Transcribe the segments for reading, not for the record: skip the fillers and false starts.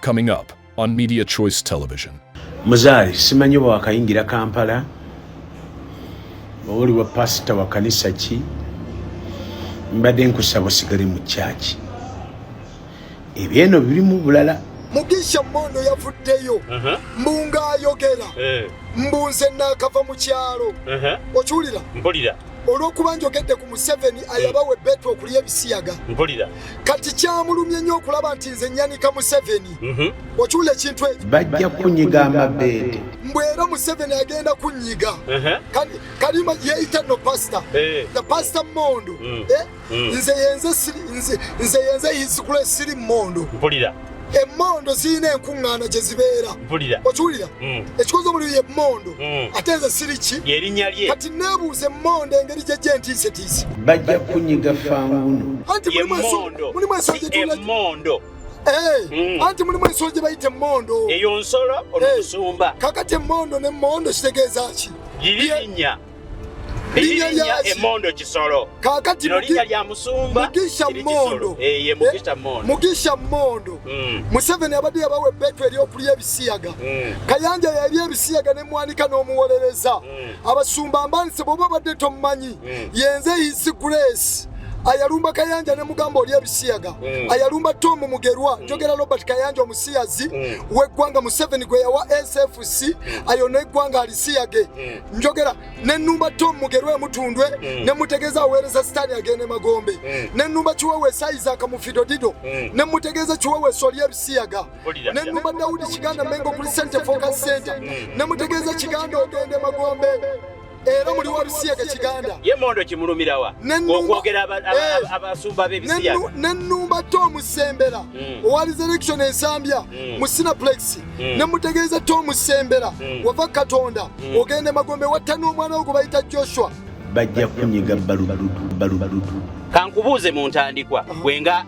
coming up on Media Choice Television. Muzaali simanyi bwe wakayingira Kampala oli wa pasita wa kanisa ki mbadde nkusaba osigale mu kyaki ebyeno birimu bulala. Mugisha Mondo yavuddeyo mbunga ayogera mbunze nakava mu kyalo okiwulira mpulira olw'okuba njogedde ku Museveni ayabawe Betro okulya ebisiyaga mpulira kati kyamulumye nnyo okulaba nti nze nyanika Museveni okiwulira ekintu ekyo Bajja kunyiga amabeete mbwera Museveni agenda kunyiga kalima yeeyita no pastor the pastor Mondo nze yenze his grace siri Mondo mpulira Emondo zirina enkuŋŋaana gye zibeera okiwulira ekikoze omuli ye Mondo ate nze siri ki yerinnya lye kati neebuuza Emondo engeri gye gyentiisetiise bajja kunyiga fanguno anti mulimu ensolo Emondo anti mulimu ensolo gye bayita Emondo eyo nsolo olukusumba kakati Emondo ne Mondo kitegeeza ki lirinnya Emondo kisolo kakati linnya lya musumba Mugisha Mondo Museveni abadde yabawe Betro eryokulya ebisiyaga Kayanja yalya ebisiyaga ne mwanika n'omuwolereza abasumba mbanise bw'oba badde tomumanyi yenze his grace ayalumba Kayanja ne mugamba oli ebisiyaga ayalumba Tom Mugerwa njogera Robert Kayanja omusiyazi w'eggwanga Museveni gwe yawa SFC ayona eggwanga alisiyage njogera ne nnumba Tom Mugerwa mutundwe ne mutegeeza aweereza Sitani agende Magombe ne nnumba Kiwewe Saiza akamufido dido ne mutegeeza Kiwewe soli ebisiyaga ne nnumba Daudi Kiganda Mengo kuli Center Focus Center ne mutegeeza Kiganda ogende Magombe era muli wa bisiyaga Kiganda ye Mondo kimulumirawa okwogera abasumba b'ebisiyaga nennumba Tom Sembera owali election ensambya mu Cineplex ne mutegeeza Tom Sembera wava Katonda ogende Magombe watta n'omwana ogwo bayita Joshua bajja kunyiga balubaludu kankubuuze mu ntandikwa gwenga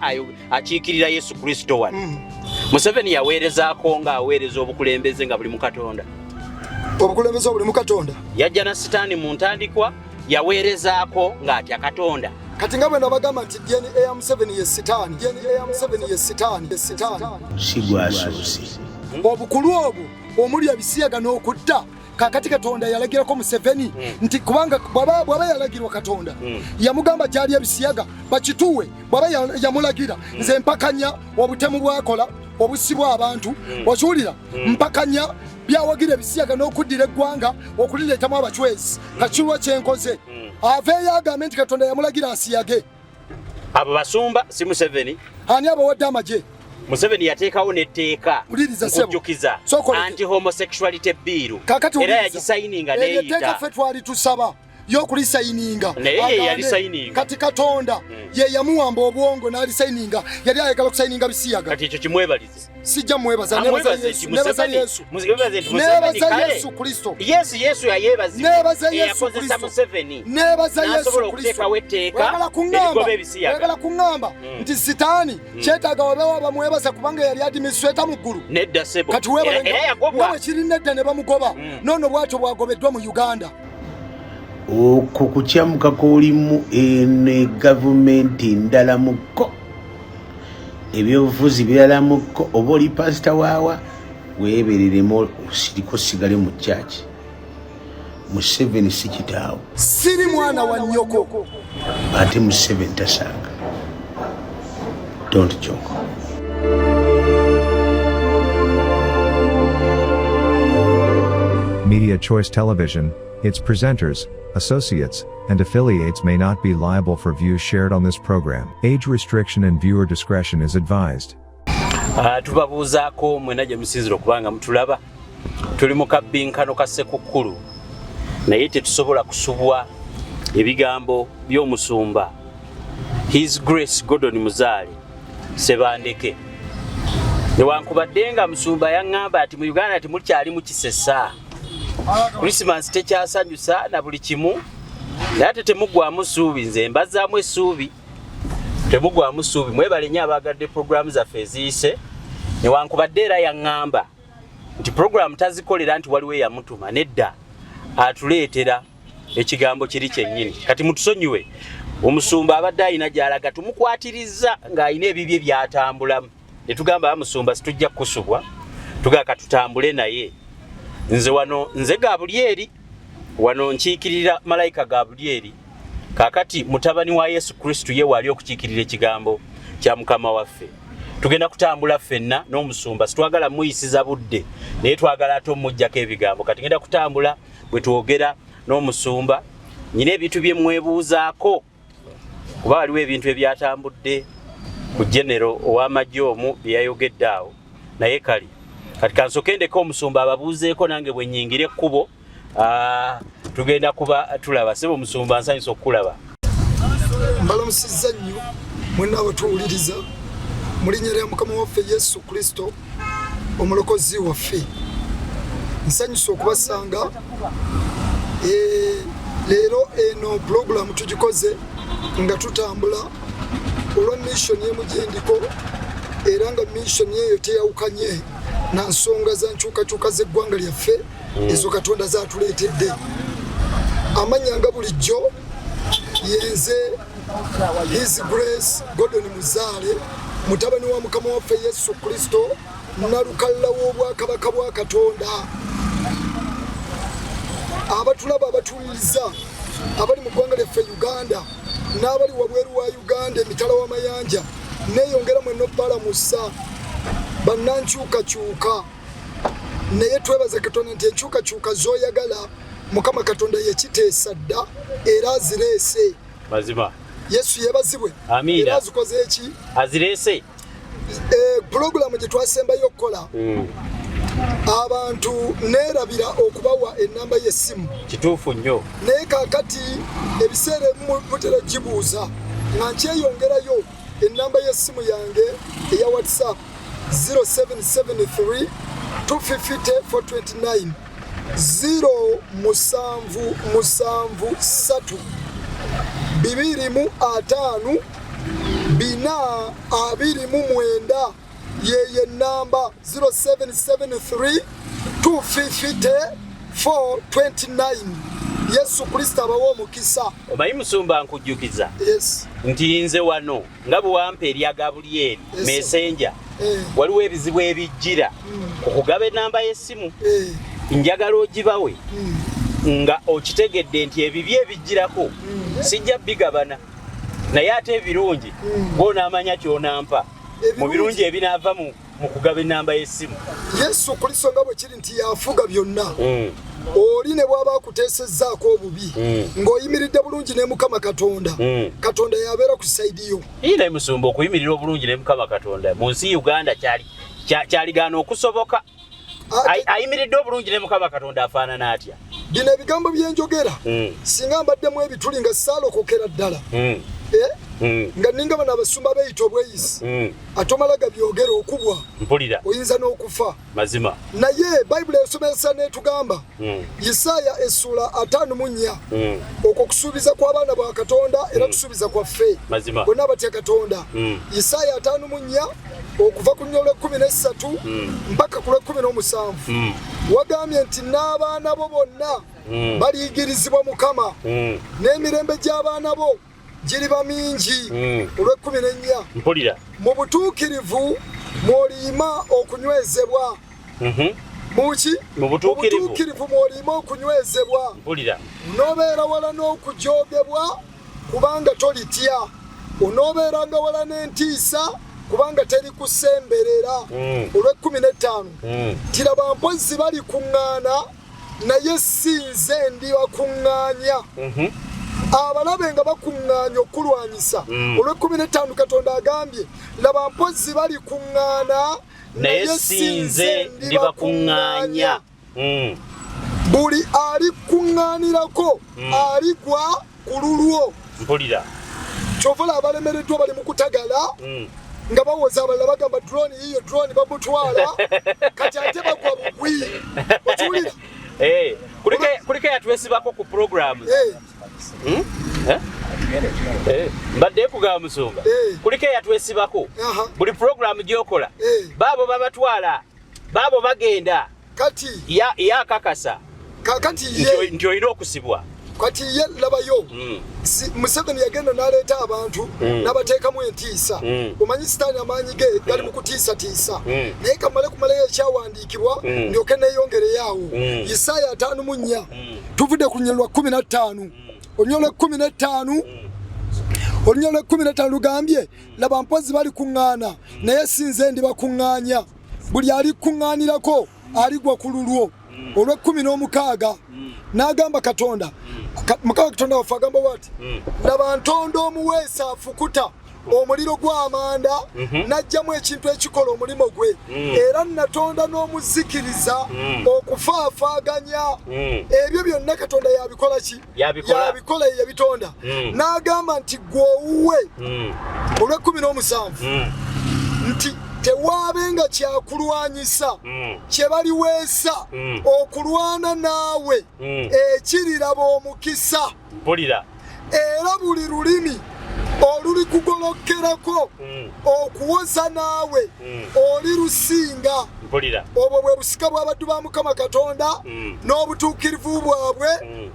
akiikirira Yesu Kristo wano Museveni yaweerezaako ng'aweereza obukulembeze nga buli mu Katonda obukulembeze obuli mu Katonda yajja na Sitaani mu ntandikwa yaweerezaako ng'atya Katonda kati nga bwe nabagamba nti DNA ya Museveni ye Sitaani sigwasoose obukulu obwo omuli ebisiyaga n'okutta kakati Katonda yalagirako Museveni nti kubanga bw'aba yalagirwa Katonda yamugamba gyali ebisiyaga bakituwe bw'aba yamulagira nze mpakanya obutemu bwakola obusibwa abantu okiwulira mpakanya byawagira ebisiyaga n'okuddira eggwanga okulireetamu abachwezi kakirwa kyenkoze aveeyo agambe nti Katonda yamulagira asiyage abo basumba si Museveni ani abawadde amagye Museveni yateekawo n'etteeka nkujjukiza anti-homosexuality bill era yagisayininga neeyita etteeka ffe twali tusaba y'okulisayininga naye yalisayininga kati Katonda ye yamuwamba obwongo n'alisayininga yali ayagala kusayininga bisiyaga kati ekyo kimwebalize sijja mwebaza Yesu Kristo Yesu yayeebazibwa eyakozesa Museveni neebaza Yesu Kristo oyagala kuŋŋamba nti Sitaani kyetaaga wabeewo abamwebaza kubanga yali administrator mu ggulu nedda sebo kati weebawe kiri nedda ne bamugoba noono bwatyo bwagobeddwa mu Uganda okwo kukyamuka k'olimu ene gavumenti ndala mukko ebyobufuzi birala mukko oba oli pasita waawa weebereremu osiriko sigale mu kyaki Museveni si kitaawo siri mwana wa nnyoko ate Museveni tasanga don't joke. Media Choice Television, its presenters, associates, and affiliates may not be liable for views shared on this program. Age restriction and viewer discretion is advised. Tubabuuzaako mwena gye musinzira okubanga mutulaba tuli mu kabbinkano ka Ssekukkulu naye tetusobola kusubwa ebigambo by'omusumba His Grace Gordon Muzaale Sebandeke newankubadde nga musumba yaŋŋamba ati mu Uganda temukyali mu kisesa Christmas tekyasanyusa na buli kimu naye ate temuggwamu ssuubi nze mbazaamu essuubi temuggwamu ssuubi mwebale nnyo abaagadde puroguramu zaffe eziyise newankubadde era yaŋŋamba nti puroguramu tazikolera nti waliwo eyamutuma nedda atuleetera ekigambo kiri kyennyini kati mutusonyiwe omusumba abadde ayina gy'alaga tumukwatirizza ng'ayina ebibye byatambulamu ne tugamba Musumba situjja kusubwa tugaka tutambule naye nze Gabulyeri wano nkiikirira malayika Gabulyeri kakati mutabani wa Yesu Kristo ye wali okukiikirira ekigambo kya Mukama waffe tugenda kutambula ffenna n'Omusumba situagala muyisiza budde naye twagala ate omujjako ebigambo kati ngenda kutambula bwe twogera n'Omusumba nyine ebintu bye mwebuuzaako kuba waliwo ebintu ebyatambudde ku genero ow'amagye omu byeyayogedde awo naye kali kati kansokendeko Omusumba ababuuzeeko nange bwe nnyingire ekkubo tugenda kuba tulaba sebo Musumba nsanyusa okukulaba mbalamusizza nnyo mwenna abatuwuliriza mu linnya lya Mukama waffe Yesu Kristo omulokozi waffe nsanyusa okubasanga leero eno program tugikoze nga tutambula olwa mission y'emujendiko era nga mission eyo teyawukanye na nsonga za nkyukakyuka z'eggwanga lyaffe ezo Katonda zaatuleetedde amanya nga bulijjo yenze His Grace Gordon Muzaale mutabani wa Mukama waffe Yesu Kristo nalukalla w'obwakabaka bwa Katonda abatulaba abatuwuliriza abali mu ggwanga lyaffe Uganda n'abali wabweru wa Uganda emitala w'amayanja neeyongera mwenna obbalamusa bannankyukakyuka naye twebaze Katonda nti enkyukakyuka z'oyagala Mukama Katonda yekiteesa dda era azireese mazima Yesu yebazibwe era azikoze eki azireese programu gye twasembayo okukola abantu neerabira okubawa ennamba y'essimu kituufu nnyo naye kaakati ebiseera mutera gibuuza nga nkyeyongerayo ennamba y'essimu yange eya WhatsApp 0773 250 429 0773 255 429 yeye namba 0773 250 429 Yesu Kristo abawo omukisa omanyi Musumba nkujjukiza yes nti nze wano nga bwe wampa erya Gabulyeri messenger waliwo ebizibu ebijjira okugaba ennamba y'essimu njagala ogibawe nga okitegedde nti ebibye ebijjirako sijja bigabana naye ate ebirungi gw'onaamanya ky'onampa mu birungi ebinaava mu kugaba ennamba y'essimu Yesu Kristo nga bwe kiri nti yafuga byonna oli ne bw'aba akuteesezzaako obubi ng'oyimiridde bulungi ne Mukama Katonda Katonda yabeera ku sayidi yo naye Musumba okuyimirira obulungi ne Mukama Katonda mu nsi Uganda kyaligaana okusoboka ayimiridde obulungi ne Mukama Katonda afaanana atya bino ebigambo byenjogera singa mbaddemu ebituli nga saalokokera ddala nga ninga bano abasumba beeyita obweyisi ate omala gabyogera okubwa mpulira oyinza n'okufa mazima naye bayibuli esomesa n'etugamba Isaaya essula 54 okwo kusuubiza kw'abaana ba Katonda era kusuubiza kwaffe bonna batya Katonda Isaaya 54 okuva ku nnyo lw'e13 mpaka ku lw'e17 wagambye nti n'abaana bo bonna baliyigirizibwa Mukama n'emirembe gy'abaana bo giriba mingi olw'e14 mpulira mu butuukirivu mw'oliyima okunywezebwa muki mu butuukirivu mw'oliyima okunywezebwa mpulira n'obeera wala n'okujoogebwa kubanga tolitya onoobeeranga wala n'entiisa kubanga teri kusemberera olw'e15 tiraba mpozzi bali kuŋŋaana naye si nze ndi bakuŋŋaanya abalabe nga bakuŋŋaanya okulwanyisa olw'e15 Katonda agambye laba mpozzi bali kuŋŋaana naye si nze ndi bakuŋŋaanya buli alikuŋŋaanirako aligwa ku lulwo mpulira kyova abalemereddwa bali mu kutagala nga bawoza abalala bagamba drone yiyo drone bamutwala kati ate bagwa bugwi okiwulira kuliko yatwesibako ku programs mbadde kugamba Musumba kuliko yatwesibako buli program gyokola baabo babatwala baabo bagenda kati yakakasa kakati nti olina okusibwa kati ye labayo Museveni yagenda n'aleeta abantu n'abateekamu entiisa omanyi sitaani amaanyi ge gali mu kutiisatiisa naye kamale kumalayo ekyawandiikibwa ndyoke neeyongereyaawo Isaaya 5:4 tuvudde ku lunyolo lwa 15 olunyolo lwa 15 olunyolo lwa 15 lugambye laba mpozi bali kuŋŋaana naye si nze ndibakuŋŋaanya buli ali kuŋŋaanirako aligwa ku lulwo olwa 16 n'agamba Katonda Mukama Katonda waffe agamba bw'ati laba ntonda omuweesa afukuta omuliro gw'amanda n'aggyamu ekintu ekikola omulimo gwe era natonda n'omuzikiriza okufaafaaganya ebyo byonna Katonda yabikola ki yabikola yabitonda n'agamba nti gwe owuwe olwa 17 nti tewaabenga kyakulwanyisa kye baliweesa okulwana naawe ekiriraba omukisa era buli lulimi oluli kugolokkerako okuwoza naawe oli lusinga obwo bwe busika bw'abaddu ba Mukama Katonda n'obutuukirivu bwabwe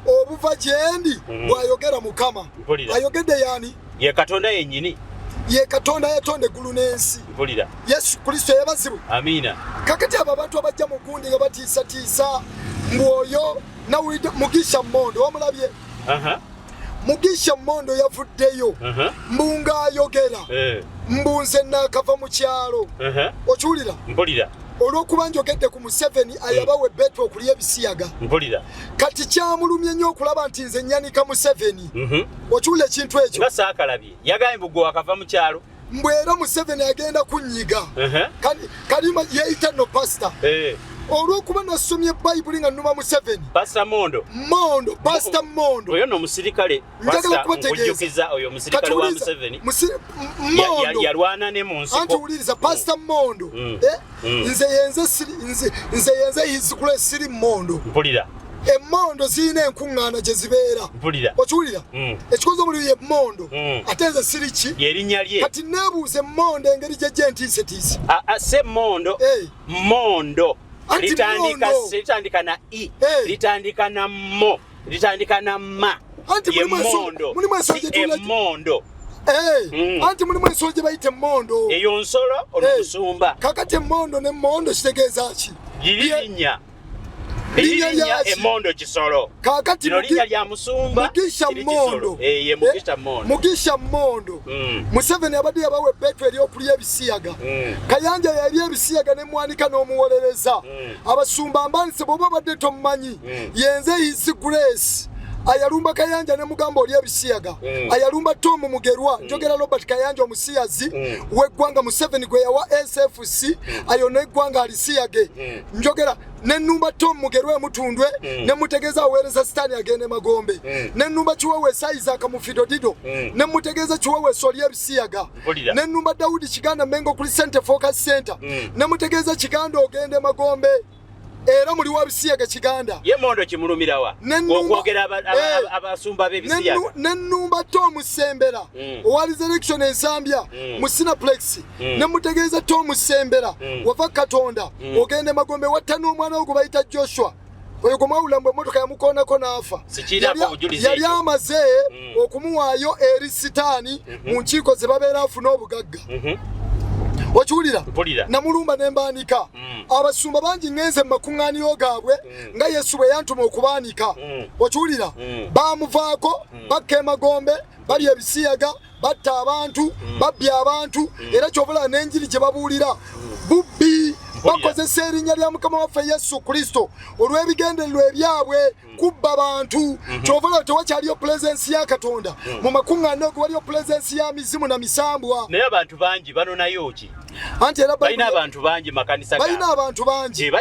obuva gyendi bw'ayogera Mukama ayogedde yaani ye Katonda yennyini ye Katonda yatonda eggulu n'ensi Yesu Kristo yebazibwe amina kakati abo abantu abajja mu gundi nga batiisatiisa mwoyo nawulidde Mugisha Mmondo wamulabye Mugisha Mmondo yavuddeyo mbunga ayogera mbunze naakava mu kyalo okiwulira olw'okuba njogedde ku Museveni ayabawe betwa okulya ebisiyaga kati kyamulumye nnyo okulaba nti nze nyanika Museveni okiwulira ekintu ekyo nga saakalabye yagambye bugwe wakava mu kyalo mbwera Museveni agenda kunyiga kalima yeeyita no pastor olw'okuba nasomye Bayibuli nga nnuma Museveni Pastor Mondo Pastor Mondo oyo n'omusirikale njagala kubategeeza oyo omusirikale wa Museveni yalwana ne mu nsiko anti wuliriza Pastor Mondo nze yenze his grace siri Mondo mpulira emmondo zirina enkuŋŋaana gye zibeera okiwulira ekikoze omuli ye emmondo ate nze siri ki yerinnya lye kati neebuuza emmondo engeri gye gyentiisetiise se Mondo litandika na i litandika na mo litandika na ma ye Mondo emmondo anti mulimu ensolo gye bayita emmondo eyo nsolo olw'okusumba kakati emmondo n'emmondo kitegeeza ki lirinnya emmondo kisolo kakati linnya lya musumba Mugisha Mmondo Museveni abadde yabawa ebbetwa ery'okulya ebisiyaga Kayanja yalya ebisiyaga n'emwanika n'omuwolereza abasumba mbanise bw'oba badde tomumanyi yenze his grace ayalumba Kayanja ne mugamba oli ebisiyaga ayalumba Tom Mugerwa njogera Robert Kayanja omusiyazi w'eggwanga Museveni gwe yawa SFC ayona eggwanga alisiyage njogera nenumba Tom Mugerwa emutundwe nemutegeeza aweereza sitaani agende Magombe nenumba Kiwewe Isaac Mufido Dido nemutegeeza Kiwewe Soli ebisiyaga nenumba Daudi Kiganda Mengo kuli Center Focus Center nemutegeeza Kiganda ogende Magombe era muli wa bisiyaga Kiganda ye Mondo kimulumirawa okwogera abasumba b'ebisiyaga nenumba Tom Sembera owali election ensambya mu Cineplex nemutegeeza Tom Sembera wava Katonda ogende Magombe watta n'omwana we bayita Joshua oyo gwamawulambwe emmotoka yamukoonako n'afa yali amaze okumuwaayo eri sitaani mu nkiiko ze babeera afuna obugagga okiwulira namulumba nembaanika abasumba bangi ngenze mu makuŋŋaaniro gaabwe nga Yesu bwe yantuma okubaanika okiwulira baamuvaako bakka Magombe balya ebisiyaga batta abantu babbya abantu era kyobula n'enjiri gye babuulira bubbi bakozesa erinnya lya Mukama waffe Yesu Kristo olw'ebigendererwa ebyabwe kubba bantu kyovula tewakyaliyo pulezensi ya Katonda mu makuŋŋaaniro gwe waliyo pulezensi ya mizimu na misambwa naye abantu bangi banonayo ki anti era balina abantu bangi makanisa balina abantu bangi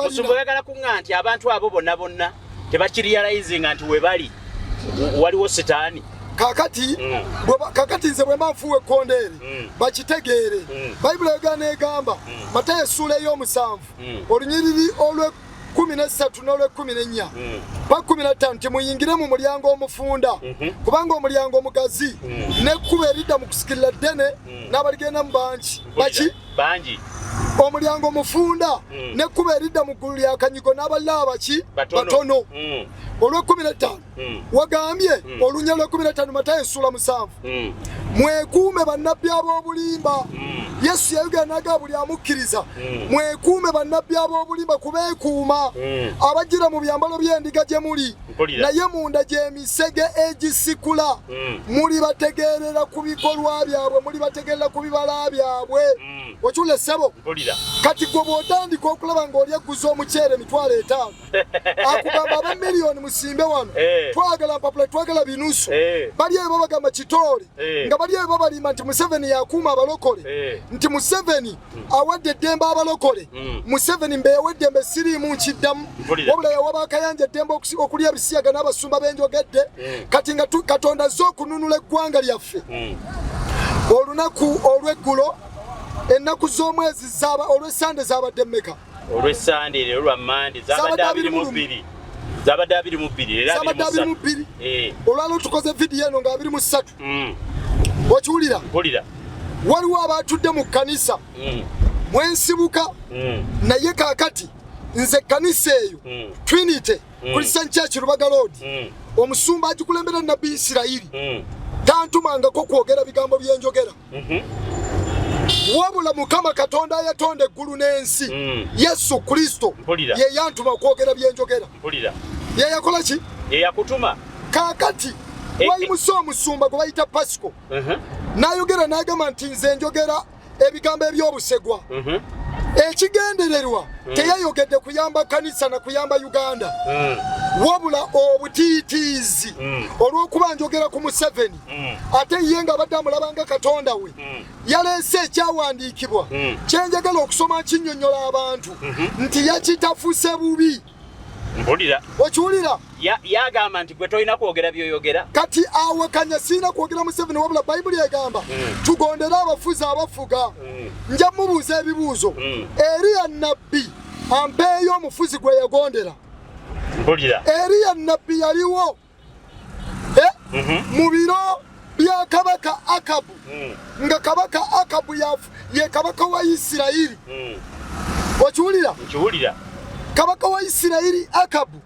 musumba oyagala kuŋŋa nti abantu abo bonna tebakirializinga nti we bali waliwo sitaani kakati nze bwe manfuwa ekkondeere bakitegeere Bayibuli egana egamba Matayo essuula ey'omusanvu olunyiriri olw'e13 n'olw'e14 pa 15 timuyingire mu mulyango omufunda kubanga omulyango omugazi n'ekkubo eridda mu kusikirira ddene n'abaligenda mu bangi bangi omulyango mufunda ne kuba eridda mu ggulu lya kanyigo n'abalala baki batono olw'15 wagambye olunya lw'15 Matayo sula 7 mwekuume bannabbi ab'obulimba Yesu yayogera n'agamba buli amukkiriza mwekuume bannabbi ab'obulimba kubeekuuma abagira mu byambalo by'endiga gye muli naye munda gy'emisege egisikula muli bategeerera ku bikolwa byabwe muli bategeerera ku bibala byabwe okyule ssebo kati gwe bw'otandika okulaba ng'oli egguza omuceere $5,000 akugamba ab'emiliyoni musimbe wano twagala mpapula twagala binusu bali eyo babagamba kitoole nga bali eyo babalima nti Museveni yakuuma abalokole nti Museveni awadde eddembe abalokole Museveni mbe yawedde embe siriimu nkiddamu wabula yawaba akayanja eddembe okulya ebisiyaga n'abasumba benjogedde kati nga Katonda azze okununula eggwanga lyaffe olunaku olw'eggulo ennaku z'omwezi olw'essande zabadde mmeka olw'essande lero lwa Mande zabadde 22 zabadde 22 olwalo tukoze vidiyo eno nga 23 okiwulira waliwo abatudde mu kkanisa mwensibuka naye kaakati nze kkanisa eyo Trinity Christian Church Lubaga Road omusumba agikulembera Nabbi Isirayiri tantumangako kwogera bigambo byenjogera wabula Mukama Katonda yatonda eggulu n'ensi Yesu Kristo ye yantuma kwogera byenjogera ye yakola ki ye yakutuma kaakati wayimusa omusumba gwe bayita Pasco n'ayogera n'agamba nti nze njogera ebigambo eby'obusegwa ekigendererwa teyayogedde kuyamba kanisa na kuyamba Uganda wabula obutiitiizi olw'okuba njogera ku Museveni ate ye nga abadde amulabanga Katonda we yaleese ekyawandiikibwa kyenjagala okusoma kinnyonnyola abantu nti yakitafuse bubi okiwulira yagamba nti gwe tolina kwogera byoyogera kati awakanya sirina kwogera Museveni wabula Bayibuli egamba tugondere abafuzi abafuga nja mubuuza ebibuuzo Eriya nnabbi ampeeyo omufuzi gwe yagondera Eriya nnabbi yaliwo mu biro bya kabaka Akabu nga kabaka Akabu ye kabaka wa Isirayiri okiwulira kabaka wa Isirayiri Akabu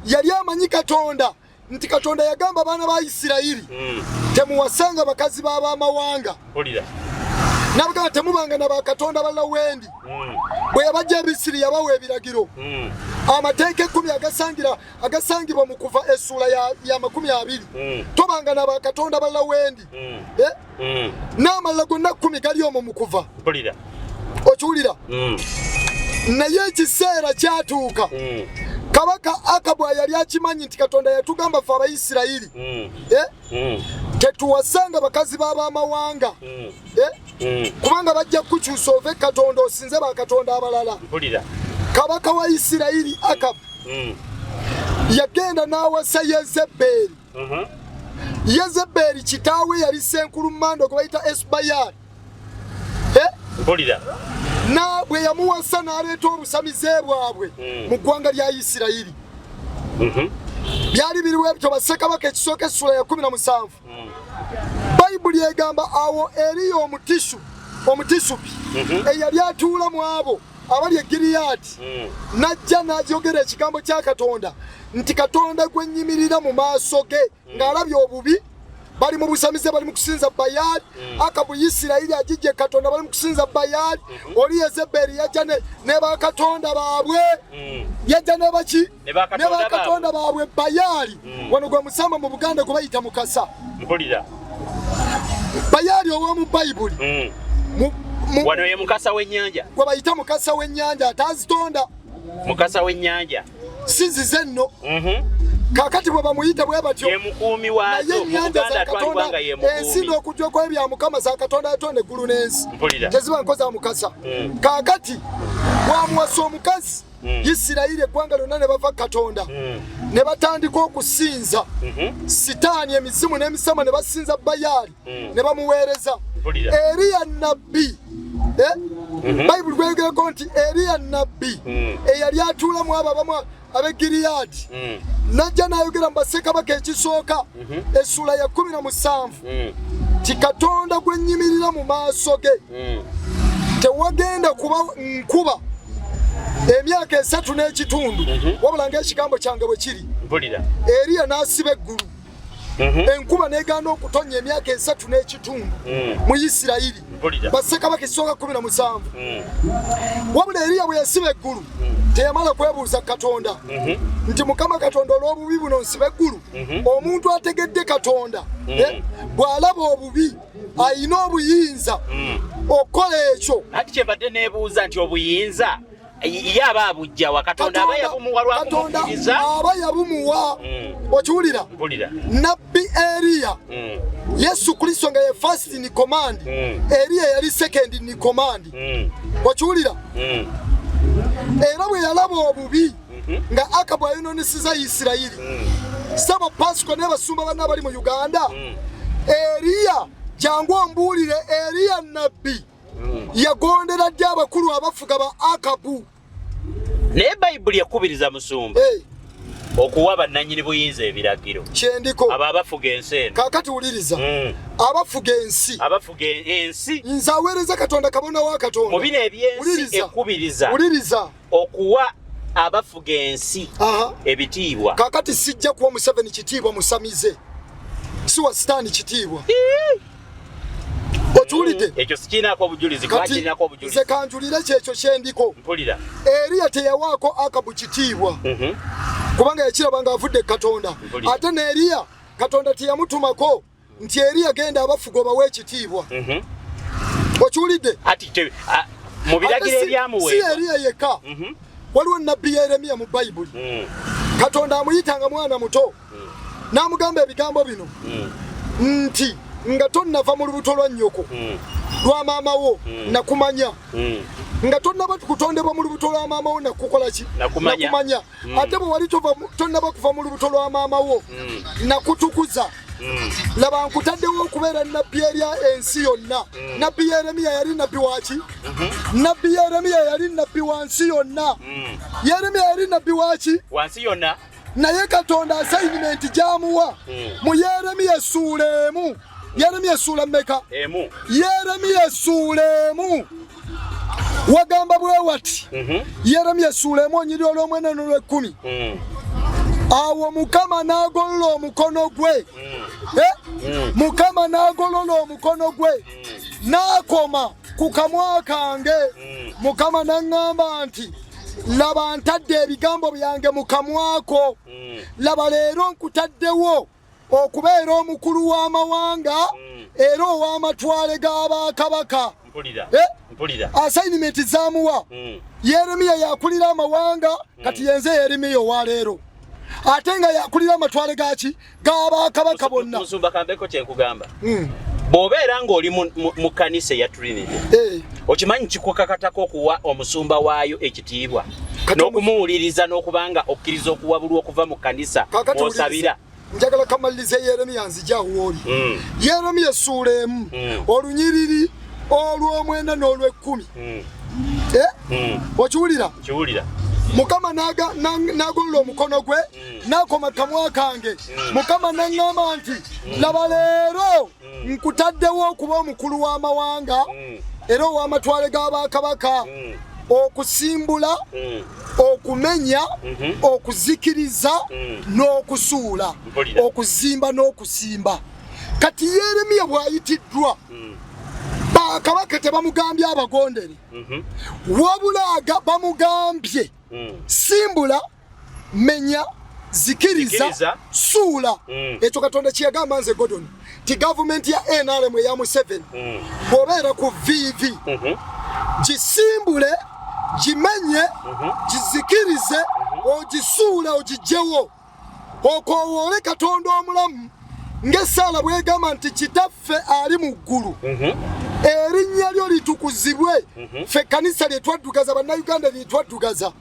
yali amanyi Katonda nti Katonda yagamba abaana ba Isirayiri temuwasanga bakazi b'abamawanga nabagamba temubanga na bakatonda balala wendi bwe yabajja Misiri yabawa ebiragiro amateeka 10 agasangibwa mu kuva essula ya 20 tobanga na bakatonda balala wendi n'amalala gonna 10 gali omwo mu kuva okiwulira naye ekiseera kyatuuka kabaka Akabu yali akimanyi nti Katonda yatugamba ffe Abayisirayiri tetuwasanga bakazi b'abamawanga kubanga bajja kukyusa ove Katonda osinze bakatonda abalala kabaka wa Isirayiri Akabu yagenda n'awasa Yezeberi kitaawe yali senkulu mmando gwe bayita Esibayali na bwe yamuwasa n'aleeta obusamize bwabwe mu ggwanga lya Isirayiri byali biriwo ebyo bassekabaka ekisooka essula ya 17 Bayibuli egamba awo Eriya omutisubi eyali atuula mu abo abali e Giliyadi najja n'ajogera ekigambo kya Katonda nti Katonda gwe nnyimirira mu maaso ge ng'alabye obubi bali mu busamize bali mu kusinza Bayali Akabu Isirayiri agijje Katonda bali mu kusinza Bayali oli Yezeberi yajja ne bakatonda baabwe yajja ne baki ne bakatonda baabwe Bayali wano gwe musamba mu Buganda gwe bayita Mukasa Bayali ow'omu Bayibuli wano ye Mukasa w'ennyanja gwe bayita Mukasa w'ennyanja atazitonda Mukasa w'ennyanja sizize nno kakati bwe bamuyita bwe batyo ye mukuumi waazo mu Buganda twalibwanga ye mukuumi ensi n'okujja kw'ebya Mukama za Katonda yatonda eggulu n'ensi teziba nkoza Mukasa kakati bwamuwasa omukazi Isirayiri eggwanga lyonna ne bava Katonda ne batandika okusinza sitaani emizimu n'emisama ne basinza Bayali ne bamuweereza Eriya nnabbi Bayibuli bweyogerako nti Eriya nnabbi eyali atuula mu abo abamu ab'e Giliyadi najja n'ayogera mu bassekabaka ekisooka essula ya 17 ti Katonda gwe nnyimirira mu maaso ge tewagenda kuba nkuba emyaka 3 n'ekitundu wabula ng'ekigambo kyange bwe kiri Eriya n'asiba eggulu enkuba n'egaana okutonya emyaka 3 n'ekitundu mu Isirayiri bassekabaka esooka 17 wabula Eriya bwe yasiba eggulu teyamala kwebuuza Katonda nti Mukama Katonda olw'obubi buno nsiba eggulu omuntu ategedde Katonda bw'alaba obubi ayina obuyinza okukola ekyo ati kyebadde neebuuza nti obuyinza yaba abujjawa Katonda aba yabumuwa lwakumukkiriza aba yabumuwa okiwulira nabbi Eriya Yesu Kristo nga ye first in command Eriya yali second in command okiwulira era bwe yalaba obubi nga Akabu ayononesiza Isirayiri saba Pasco ne basumba bana bali mu Uganda Eriya jangu ombuulire Eriya nabbi yagondera dde abakulu abafuga ba Akabu naye Bayibuli ekubiriza musumba okuwa bannannyini buyinza ebiragiro kyendiko abo abafuga ensi eno kakati wuliriza abafuga ensi nze aweereza Katonda kabona wa Katonda mu bino ebyensi ekubiriza okuwa abafuga ensi ebitiibwa kakati sijja kuwa Museveni kitiibwa musamize siwa Sitaani kitiibwa okiwulidde ekyo sikiinaako obujulizi kwakirinako obujulizi nze kanjulire kyekyo kyendiko mpulira Eriya teyawaako Akabu kitiibwa kubanga yakiraba nga avudde Katonda ate ne Eriya Katonda teyamutumako nti Eriya genda abafuga bawe ekitiibwa okiwulidde ati mu biragiro ebyamuweebwa si Eriya yekka waliwo nabbi Yeremiya mu Bayibuli Katonda amuyitanga mwana muto n'amugamba ebigambo bino nti nga tonnava mu lubuto lwa nnyoko lwa maama wo nakumanya nga tonnaba kutondebwa mu lubuto lwa maama wo nakukola ki nakumanya ate bwe wali tonnaba kuva mu lubuto lwa maama wo nakutukuza laba nkutaddewo okubeera nabbi eri ensi yonna nabbi Yeremiya yali nabbi waki nabbi Yeremiya yali nabbi wansi yonna Yeremiya yali nabbi waki wansi yonna naye Katonda assignment gyamuwa mu Yeremiya ssuula emu Yeremiya ssuula mmeka Yeremiya ssuula emu wagamba bwe wati Yeremiya ssuula emu onyiri olw'omwenda n'olw'ekkumi awo Mukama n'agolola omukono gwe Mukama n'agolola omukono gwe n'akoma ku kamwa kange Mukama n'aŋŋamba nti laba ntadde ebigambo byange mu kamwako laba leero nkutaddewo okubeera omukulu w'amawanga era ow'amatwale g'abakabaka assignment zaamuwa Yeremiya yakulira amawanga kati yenze Yeremiya owaleero ate nga yakulira amatwale gaki g'abakabaka bonna musumba kambeko kyenkugamba bw'obeera ng'oli mu kanisa eya Trinity okimanyi kikukakatako okuwa omusumba waayo ekitiibwa n'okumuwuliriza n'okubanga okkiriza okuwabulwa okuva mu kanisa osabira njagala kamalirize Yeremiya nzijaawo oli Yeremiya ssuula emu olunyiriri olw'omwenda n'olw'ekkumi okiwulira Mukama n'agolola omukono gwe n'akoma kamwa kange Mukama n'aŋŋamba nti laba leero nkutaddewo okuba omukulu w'amawanga era ow'amatwale g'abakabaka okusimbula okumenya okuzikiriza n'okusuula okuzimba n'okusimba kati Yeremiya bw'ayitiddwa bakabaka tebamugambye abagondere wabula bamugambye simbula menya zikiriza suula ekyo Katonda kyeyagamba nze Gordon ti gavumenti ya NRM eya Museveni bw'obeera ku VV gisimbule gimenye gizikirize ogisuula ogijjewo okoowoole Katonda omulamu ng'essaala bw'egamba nti kitaffe ali mu ggulu erinnya lyo litukuzibwe ffe ekkanisa lye twaddugaza bannayuganda lye twaddugaza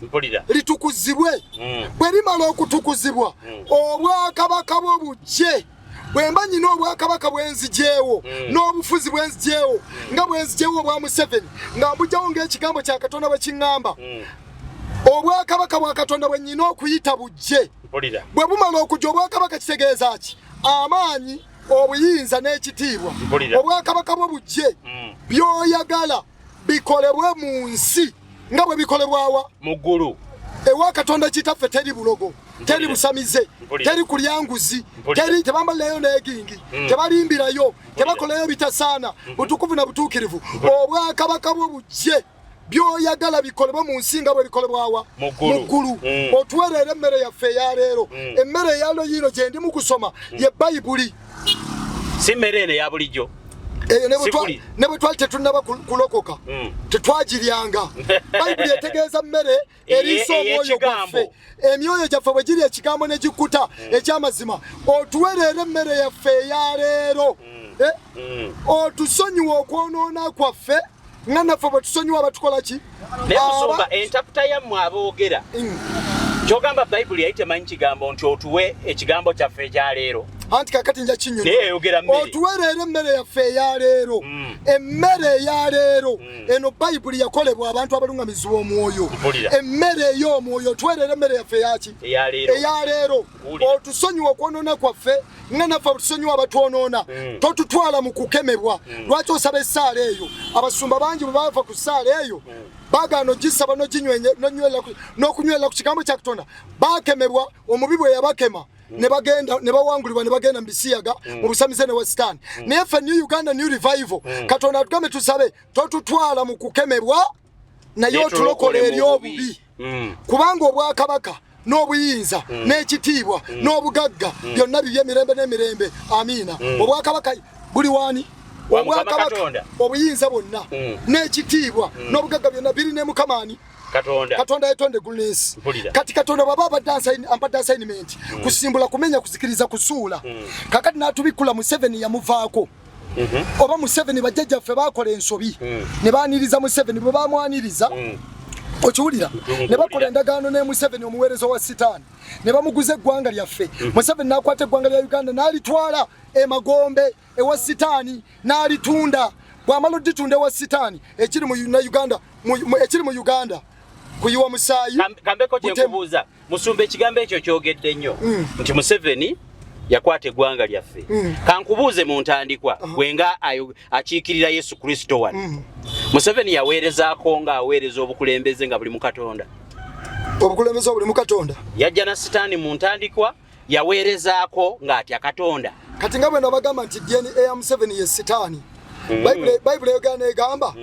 litukuzibwe bwe limala okutukuzibwa obwakabaka bwo bujje bwe mba nyina obwakabaka bwenzigyewo n'obufuzi bwenzigyewo nga bwenzigyewo obwa Museveni nga mbujjawo ng'ekigambo kya Katonda bwe kiŋŋamba obwakabaka bwa Katonda bwe nyina okuyita bujje bwe bumala okujja obwakabaka kitegeeza ki amaanyi obuyinza n'ekitiibwa obwakabaka bwo bujje byoyagala bikolebwe mu nsi nga bwe bikolebwawa mu ggulu. Ewa Katonda kitaffe teri bulogo, teri busamize, teri kulyanguzi, teri tebambaleyo negingi, tebalimbirayo, tebakoleyo bitasaana, butukuvu na butuukirivu. Obwakabaka bwo bujje byoyagala bikolebwa mu nsi nga bwe bikolebwawa mu ggulu. Otuweerera emmere yaffe eya leero. Emmere ya yino gye ndi mu kusoma ye Bayibuli. Si mmere eno eya bulijjo. Ne bwe twali tetunnaba kulokoka tetwagiryanga. Bayibuli etegeeza mmere eriisa omwoyo gwaffe, emyoyo gyaffe bwe giri ekigambo ne gikuta eky'amazima. Otuweerera emmere yaffe eya leero, otusonyiwa okwonoona kwaffe nga naffe bwe tusonyiwa abatukola ki. Naye Musumba, entaputa yammwe aboogera kyogamba Bayibuli yali temanyi kigambo nti otuwe ekigambo kyaffe ekya leero. Anti kakati nja kinyonyola otuweerera emmere yaffe eya leero. Emmere eya leero eno Bayibuli yakolebwa abantu abalungamizibwa omwoyo. Emmere ey'omwoyo otuweerera emmere yaffe eyaki eya leero. Otusonyiwa okwonoona kwaffe nga naffe tusonyiwa abatwonoona. Totutwala mu kukemebwa. Lwaki osaba essaala eyo? Abasumba bangi bwe bava ku ssaala eyo bagano gisaba n'okunywera ku kigambo kya Katonda bakemebwa, omubi bwe yabakema ne bagenda ne bawangulibwa ne bagenda mu bisiyaga mu busamize ne Western. Naye ffe New Uganda New Revival Katonda atugambe tusabe totutwala mu kukemebwa naye otulokola eri obubi. Kubanga obwakabaka n'obuyinza n'ekitiibwa n'obugagga byonna bibye emirembe n'emirembe. Amiina. Obwakabaka buli wani obwakabaka obuyinza bwonna n'ekitiibwa n'obugagga byonna biri ne Mukamaani Katonda yetonde eggulu n'ensi. Kati Katonda bw'aba ampadde assignment kusimbula kumenya kuzikiriza kusuula kakati n'atubikula Museveni yamuvaako. Oba Museveni bajjajjaffe baakola ensobi ne baaniriza Museveni bwe baamwaniriza okiwulira ne bakola endagaano ne Museveni omuweereza wa Sitaani ne bamuguza eggwanga lyaffe. Museveni n'akwata eggwanga lya Uganda n'alitwala emagombe ewa Sitaani n'alitunda. Bw'amala odditunda ewa Sitaani ekiri mu Uganda kuyiwa musaayi. Kambeko kye nkubuuza Musumba, ekigambo ekyo kyogedde nnyo nti Museveni yakwata eggwanga lyaffe. Kankubuuze mu ntandikwa bwenga akiikirira Yesu Kristo wano Museveni yaweerezaako ng'aweereza obukulembeze nga buli mu Katonda. Obukulembeze buli mu Katonda. Yajja na Sitaani mu ntandikwa yaweerezaako ng'atya Katonda. Kati nga bwe nabagamba nti DNA ya Museveni ye Sitaani. Bayibuli egamba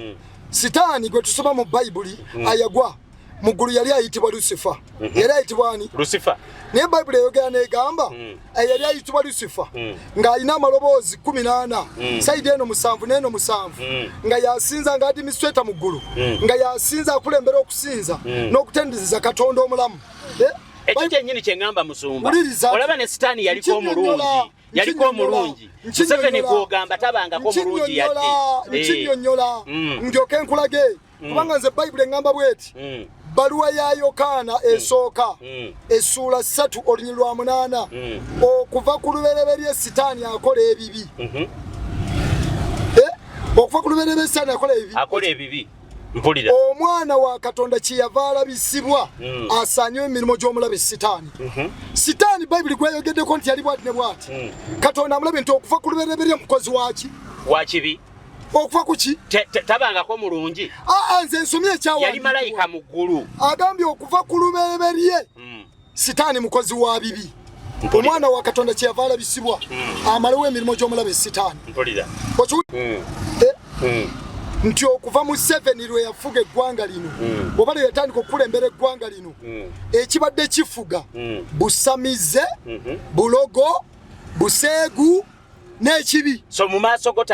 Sitaani gwe tusoma mu Bayibuli ayagwa mu ggulu yali ayitibwa Lucifer. Yali ayitibwa ani? Lucifer. Naye Bayibuli egamba yali ayitibwa Lucifer ng'alina amaloboozi 18 sayidi eno 7 n'eno 7 nga yasinza nga administrator mu ggulu nga yasinza akulembera okusinza n'okutendezeza Katonda omulamu. Ekyo kyennyini kye ngamba Musumba, olaba ne Sitaani yaliko omulungi. Museveni gw'ogamba tabangako mulungi yadde. Nkinyonnyola ndyoke nkulage kubanga nze Bayibuli engamba bw'eti baluwa ya Yokaana esooka essuula 3 olunyiri lwa 8 okuva ku lubereberye Sitaani akola ebibi. Okuva ku lubereberye Sitaani akola ebibi. Mpulira. Omwana wa Katonda kyeyava alabisibwa asaanywe emirimu gy'omulabe Sitaani. Sitaani Bayibuli gweyogeddeko nti yali bw'ati ne bw'ati. Katonda amulabe nti okuva ku lubereberye mukozi waki? Wakibi. Okuva ku ki? Tabangako mulungi. Nze nsomye ekyawandiikibwa. Yali malayika mu ggulu. Agambye okuva ku lubereberye Sitaani mukozi wa bibi. Omwana wa Katonda kyeyava alabisibwa amalewo emirimu gy'omulabe Sitaani. Mpulira. Nti okuva mu 7 lwe yafuga eggwanga lino oba lwe yatandika okulembera eggwanga lino ekibadde kifuga busamize bulogo buseegu n'ekibi. So mu maaso go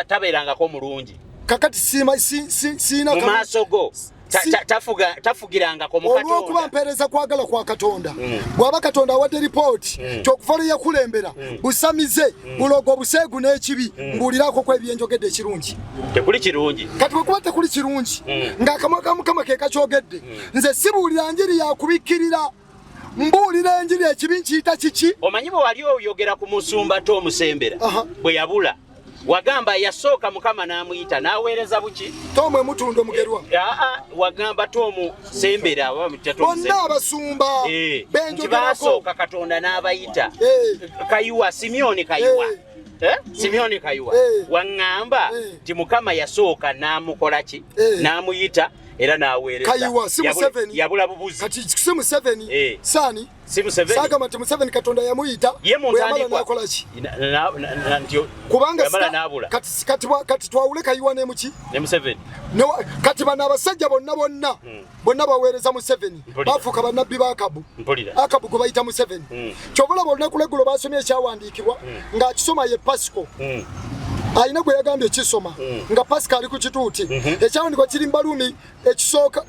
tabeerangako mulungi. Kakati siina mu maaso go tafugirangako mu Katonda. Olw'okuba mpeereza kwagala kwa Katonda bw'aba Katonda awadde lipooti kyokuva lwe yakulembera busamize bulogo buseegu n'ekibi mbuulirako ku ebyenjogedde ekirungi. Tekuli kirungi. Kati bwe kuba tekuli kirungi ng'akamwa ka Mukama ke kakyogedde nze sibuulira njiri yakubikkirira mbuulira enjiri ekibi nkiyita kiki. Omanyi bwe wali oyogera ku Musumba Musembera bwe yabula wagamba yasooka Mukama n'amuyita n'aweereza buki? Tomu Mutundo Mugerwa. Wagamba Tomu Sembera bonna abasumba benjogerako Katonda n'abayita Kayiwa Simeoni Kayiwa Simeoni Kayuwa wangamba ti Mukama yasooka n'amukola ki n'amuyita era n'aweereza Kayuwa si Museveni yabula bubuzi kati si Museveni sani si Museveni saga mati Museveni Katonda yamuyita yamala n'akola ki ntyo kubanga n'abula kati twawule Kayuwa ne muki ne Museveni kati bana abasajja bonna baweereza Museveni bafuuka bannabbi ba Akabu gwe bayita Museveni kyobula bonna kulegulo basomye ekyawandiikibwa ng'akisoma ye Pasco alina gwe yagambye ekisoma nga Pascal ali ku kituuti ekyawandiikibwa kiri mu Baluumi ekisooka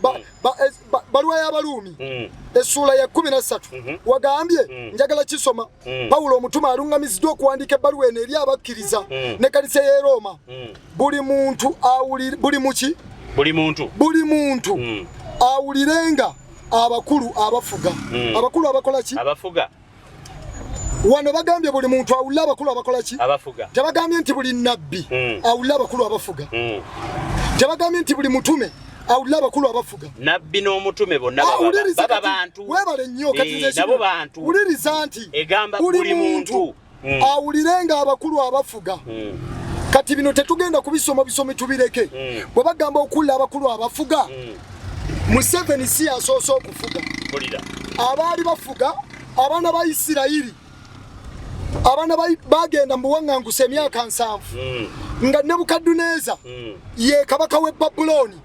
baluwa y'Abaluumi essuula ya 13 wagambye njagala kisoma Pawulo omutume alungamiziddwa okuwandiika ebbaluwa eno eri abakkiriza ne Kkanisa y'e Roma buli muntu awulirenga abakulu abafuga abakulu abakola ki abafuga wano bagambye buli muntu awulira abakulu abakola ki abafuga tebagambye nti buli nabbi awulira abakulu abafuga tebagambye nti buli mutume awulira abakulu abafuga nabbi n'omutume bonna baba bantu webale nnyo kati nabo bantu wuliriza nti egamba buli muntu awulirenga abakulu abafuga kati bino tetugenda kubisoma bisomi tubireke bwe bagamba okuwulira abakulu abafuga Museveni si asoose okufuga abaali bafuga abaana ba Isirayiri abaana bagenda mu buwaŋŋanguse emyaka 7 nga Nebukadduneeza ye kabaka w'e Babuloni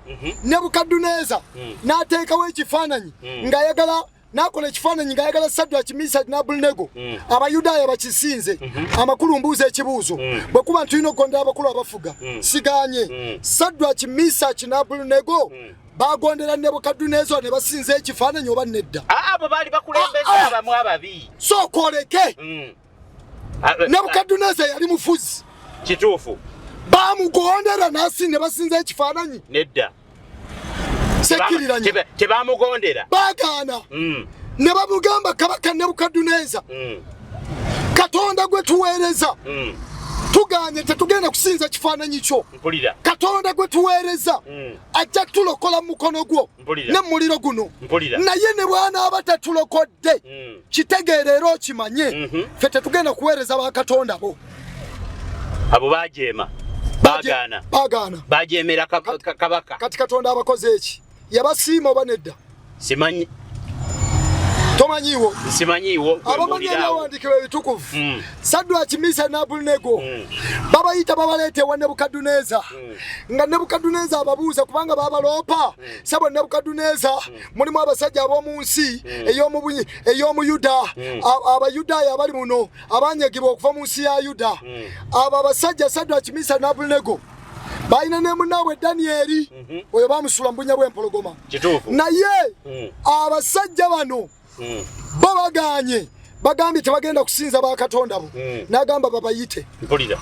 Nebukadduneeza n'ateekawo ekifaananyi ng'ayagala n'akola ekifaananyi ng'ayagala Sadraki Mesaki ne Abedunego Abayudaaya bakisinze amakulu mbuuza ekibuuzo bwe kuba nti tulina okugondera abakulu abafuga sigaanye Sadraki Mesaki ne Abedunego bagondera Nebukadduneeza ne basinza ekifaananyi oba nedda abo baali bakulembeza abamu ababi so koleke Nebukadduneeza yali mufuzi kituufu bamugondera nasi ne basinza ekifaananyi nedda sekiriranye tebamugondera bagaana ne bamugamba kabaka Nebukadduneeza Katonda gwe tuweereza tuganye tetugenda kusinza kifaananyi kyo Katonda gwe tuweereza ajja tulokola mu mukono gwo ne muliro guno naye ne bwana abatatulokodde kitegeere era okimanye ffe tetugenda kuweereza ba Katonda bo abo bajeema bagaana bajeemera kabaka kati Katonda abakoze eki yabasiima oba nedda simanyi tomanyiwo simanyiwo abamanyi abawandiikibwa ebitukuvu Sadraki Mesaki ne Abedunego babayita babaleeta ewa Nebukadduneeza nga Nebukadduneeza ababuuza kubanga babaloopa sabo Nebukadduneeza mulimu abasajja ab'omu nsi ey'omu Yuda Abayudaaya abali muno abanyagibwa okuva mu nsi ya Yuda abo abasajja Sadraki Mesaki ne Abedunego balina ne munnaabwe Danyeri oyo bamusula mu bunnya bw'empologoma naye abasajja bano babaganye bagambye tebagenda kusinza ba Katonda bo n'agamba babayite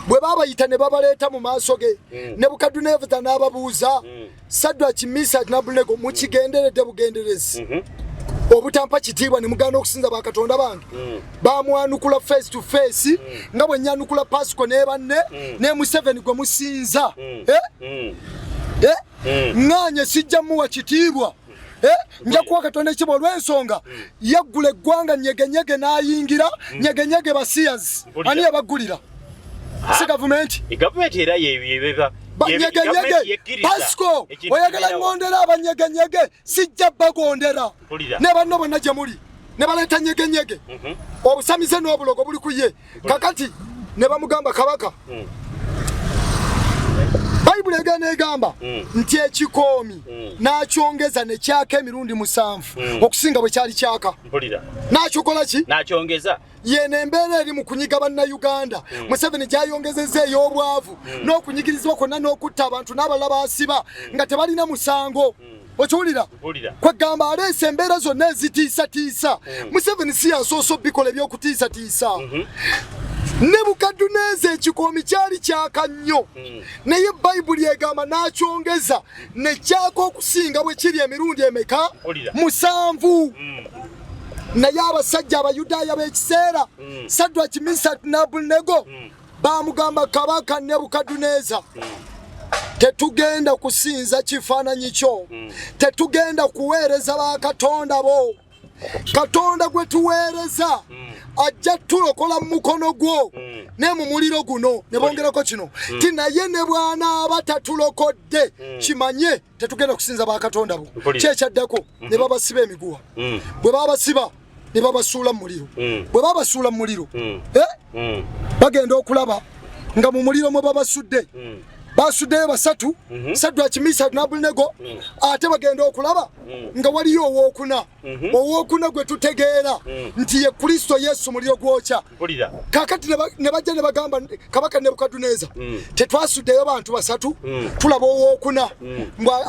bwe babayita ne babaleeta mu maaso ge Nebukadduneeza n'ababuuza Sadraki Mesaki ne Abedunego mukigenderedde bugenderezi obutampa kitiibwa ne mugaana okusinza ba Katonda bange bamwanukula face to face nga bwe nyanukula Pasco ne banne ne Museveni gwe musinza nganye sijja muwa kitiibwa nja kuwa Katonda ekitiibwa olw'ensonga yaggula eggwanga nyegenyege n'ayingira nyegenyege basiyazi ani yabaggulira si gavumenti era yebeba banyegenyege Pasco oyagala ngondera abanyegenyege sijja bagondera ne banno bonna gye muli ne baleeta nyegenyege obusamize n'obulogo buli ku ye kakati ne bamugamba kabaka Bayibuli egamba nti ekikoomi n'akyongeza ne kyaka emirundi 7 okusinga bwe kyali kyaka n'akikola ki n'akyongeza yene embeera eri mu kunyiga bannayuganda Museveni gyayongezezza ey'obwavu n'okunyigirizibwa kwonna n'okutta abantu n'abalala baasiba nga tebalina musango okiwulira kwegamba aleese embeera zonna ezitiisatiisa Museveni si yasoose bikola eby'okutiisatiisa Nebukadduneeza ekikoomi kyali kyaka nnyo naye Bayibuli egamba n'akyongeza ne kyaka okusinga bwe kiri emirundi emeka 7 naye abasajja Abayudaaya b'ekiseera Sadraki Mesaki ne Abedunego bamugamba kabaka Nebukadduneeza tetugenda kusinza kifaananyi kyo tetugenda kuweereza ba Katonda bo Katonda gwe tuweereza ajja tulokola mu mukono gwo ne mu muliro guno ne bongerako kino ti naye ne bwana abatatulokodde kimanye tetugenda kusinza bakatonda bo kyekyaddako ne babasiba emiguwa bwe babasiba ne babasuula mu muliro bwe babasuula mu muliro bagenda okulaba nga mu muliro mwe babasudde basuddeyo basatu Sadduki Mesaki n'Abedunego ate bagenda okulaba nga waliyo owookuna gwe tutegeera nti ye Kristo Yesu muliro gwokya kakati ne bajja ne bagamba kabaka Nebukadduneeza tetwasuddeyo bantu basatu tulaba owookuna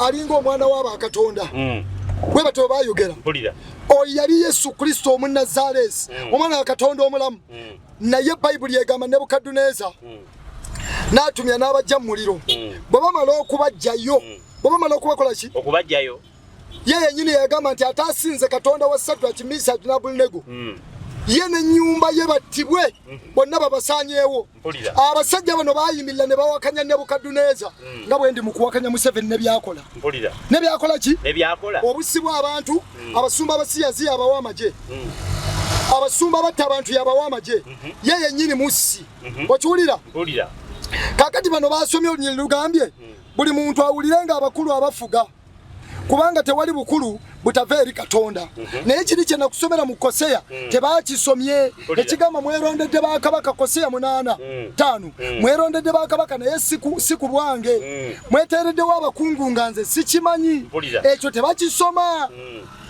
alinga omwana w'abakatonda bwe batyo bayogera oyo yali Yesu Kristo Omunnazaaleesi omwana wa Katonda omulamu naye Bayibuli egamba Nebukadduneeza n'atumya n'abajja mu muliro bwe bamala okubajjayo bwe bamala okubakola ki okubajjayo ye yennyini yagamba nti ataasinze Katonda wa Sadduki Mesaki n'Abedunego ye n'ennyumba ye battibwe bonna babasaanyeewo abasajja bano bayimirira ne bawakanya Nebukadduneeza nga bwe ndi mu kuwakanya Museveni ne byakola ki obusibwa abantu abasumba abasiyazi abawa amagye abasumba batta abantu yabawa amagye ye yennyini mussi okiwulira kakati bano basomye olunyiriri lugambye buli muntu awulire nga abakulu abafuga kubanga tewali bukulu butava eri Katonda naye kiri kye nakusomera mu Koseya tebakisomye ekigamba mwerondedde bakabaka Koseya 8:5 mwerondedde bakabaka naye si ku bwange mweteereddewo abakungu nga nze sikimanyi ekyo tebakisoma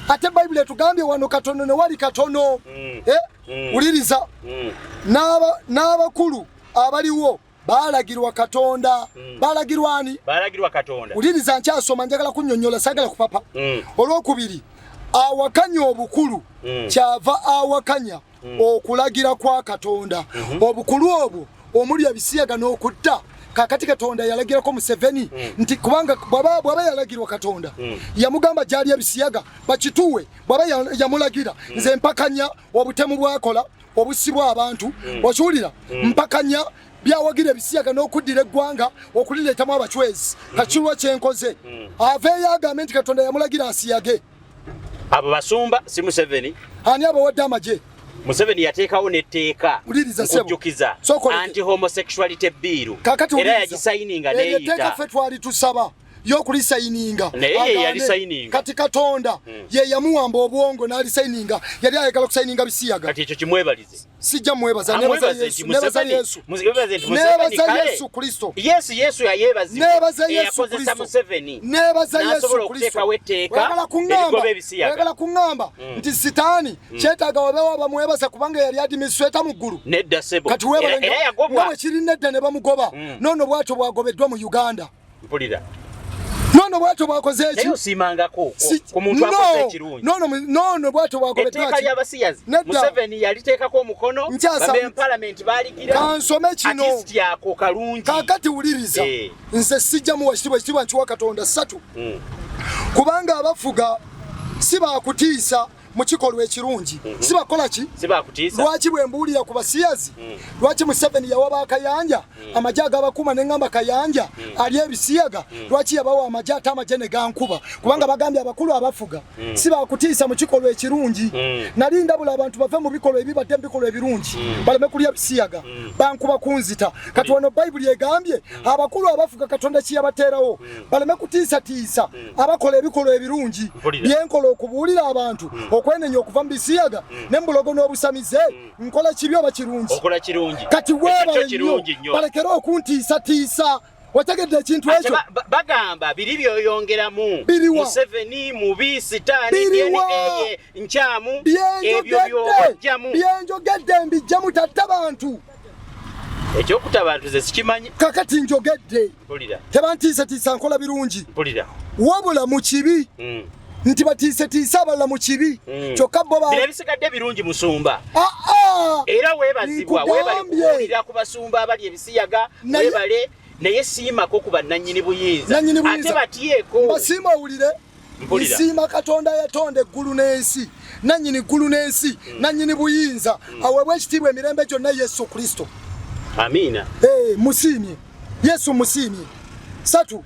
ate Bayibuli etugambye wano katono ne wali katono uliriza n'abakulu abaliwo balagirwa Katonda balagirwa Katonda uliriza nkyasoma njagala kunnyonnyola sagala ku papa olwokubiri awakanya obukulu kyava awakanya okulagira kwa Katonda obukulu obwo omuli ebisiyaga n'okutta kakati Katonda yalagirako Museveni nti kubanga bwaba yalagirwa Katonda yamugamba gyali ebisiyaga bakituwe bwaba yamulagira nze mpakanya obutemu bwakola obusibwa abantu okiwulira mpakanya byawagira ebisiyaga n'okuddira eggwanga okulireetamu abachwezi kakirwa kyenkoze aveeyo agambe nti Katonda yamulagira asiyage abo basumba si Museveni ani abawadde amagye Museveni yateekawo n'etteeka okujjukiza anti-homosexuality bill era yagisayininga n'eyita etteeka ffe twali tusaba y'okulisayininga kati Katonda ye yamuwamba obwongo n'alisayininga yali ayagala kusayininga bisiyaga kati ekyo kimwebalize sijja mwebaza nebaza Yesu Kristo Yesu yayeebazibwa eyakozesa Museveni nebaza Yesu Kristo wagala kuŋŋamba nti sitaani kyetaaga wabeewo bamwebaza kubanga yali administrator mu ggulu nedda sebo kati weebalenga bwe kiri nedda ne bamugoba noono bwatyo bwagobeddwa mu Uganda mpulira nono bwato bwakoze eki nayo simangako ku muntu akoze ekirungi nono bwato bwagobeddwa etteeka ly'abasiyazi Museveni yaliteekako omukono babe parliament baaligira kansome kino ati yako kalungi kakati wuliriza nze sijja mu ekitibwa nkiwa Katonda 3 kubanga abafuga si bakutiisa mu kikolwa ekirungi si bakola ki lwaki bwe mbuulira ku basiyazi lwaki Museveni yawa bakayanja amagye agabakuma neŋŋamba kayanja ali ebisiyaga lwaki yabawa amagye ate amagye ne gankuba kubanga bagambye abakulu abafuga si bakutiisa mu kikolwa ekirungi nali ndabula abantu bave mu bikolwa ebibadde mu bikolwa ebirungi baleme kulya bisiyaga bankuba kunzita kati wano Bayibuli egambye abakulu abafuga Katonda kiyabateerawo baleme kutiisatiisa abakola ebikolwa ebirungi byenkola okubuulira abantu okwenenya okuva mu bisiyaga n'embulogo n'obusamize nkola kibi oba kirungi kati weebale nnyo balekere okuntiisatiisa wategedde ekintu ekyo bagamba biri byoyongeramu Museveni mubi sitaani nkyamu ebyo byobajjamu byenjogedde mbijjamu tatta bantu ekyokuta bantu ze sikimanyi kakati njogedde tebantiisatiisa nkola birungi wabula mu kibi nti batiisetiisa abalala mu kibi kyokka bo ebisigadde birungi musumba era weebazibwa weebalikulira ku basumba abali ebisiyaga weebale naye siimako ku bannannyini buyinza ate batyeko basiima owulire nsiima Katonda yatonda eggulu n'ensi nannyini ggulu n'ensi nannyini buyinza aweebwa ekitiibwa emirembe gyonna Yesu Kristo amiina musiimye Yesu musiimye 3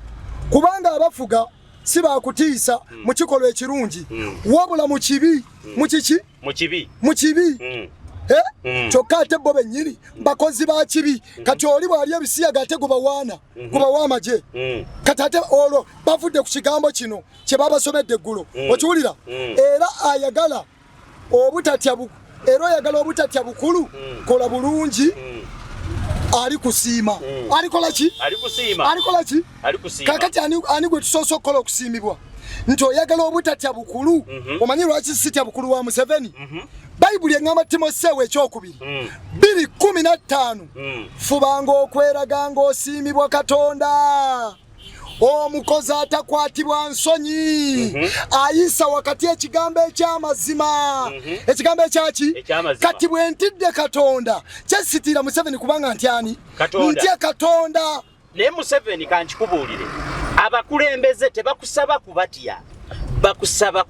kubanga abafuga si bakutiisa mu kikolwa ekirungi wabula mu kibi mu kiki mu kibi kyokka ate bo bennyini bakozi ba kibi kati oli bwali ebisiyaga ate gubawaana gubawa amagye kati ate olwo bavudde ku kigambo kino kye babasomedde eggulo okiwulira era ayagala obutatya era oyagala obutatya bukulu kola bulungi ali kusiima alikola ki alikola ki kakati ani gwe tusoose okukola okusiimibwa nti oyagala obutatya bukulu omanyi lwaki sitya bukulu wa Museveni bayibuli eŋŋamba Timoseewo ekyokubiri 2:15 fubanga okweraga ng'osiimibwa Katonda omukozi atakwatibwa nsonyi ayisa wakati ekigambo eky'amazima ekigambo ekyaki kati bwe ntidde Katonda kyesitira Museveni kubanga ntyani ntya Katonda naye Museveni kankikubuulire abakulembeze tebakusaba kubatya bakusaba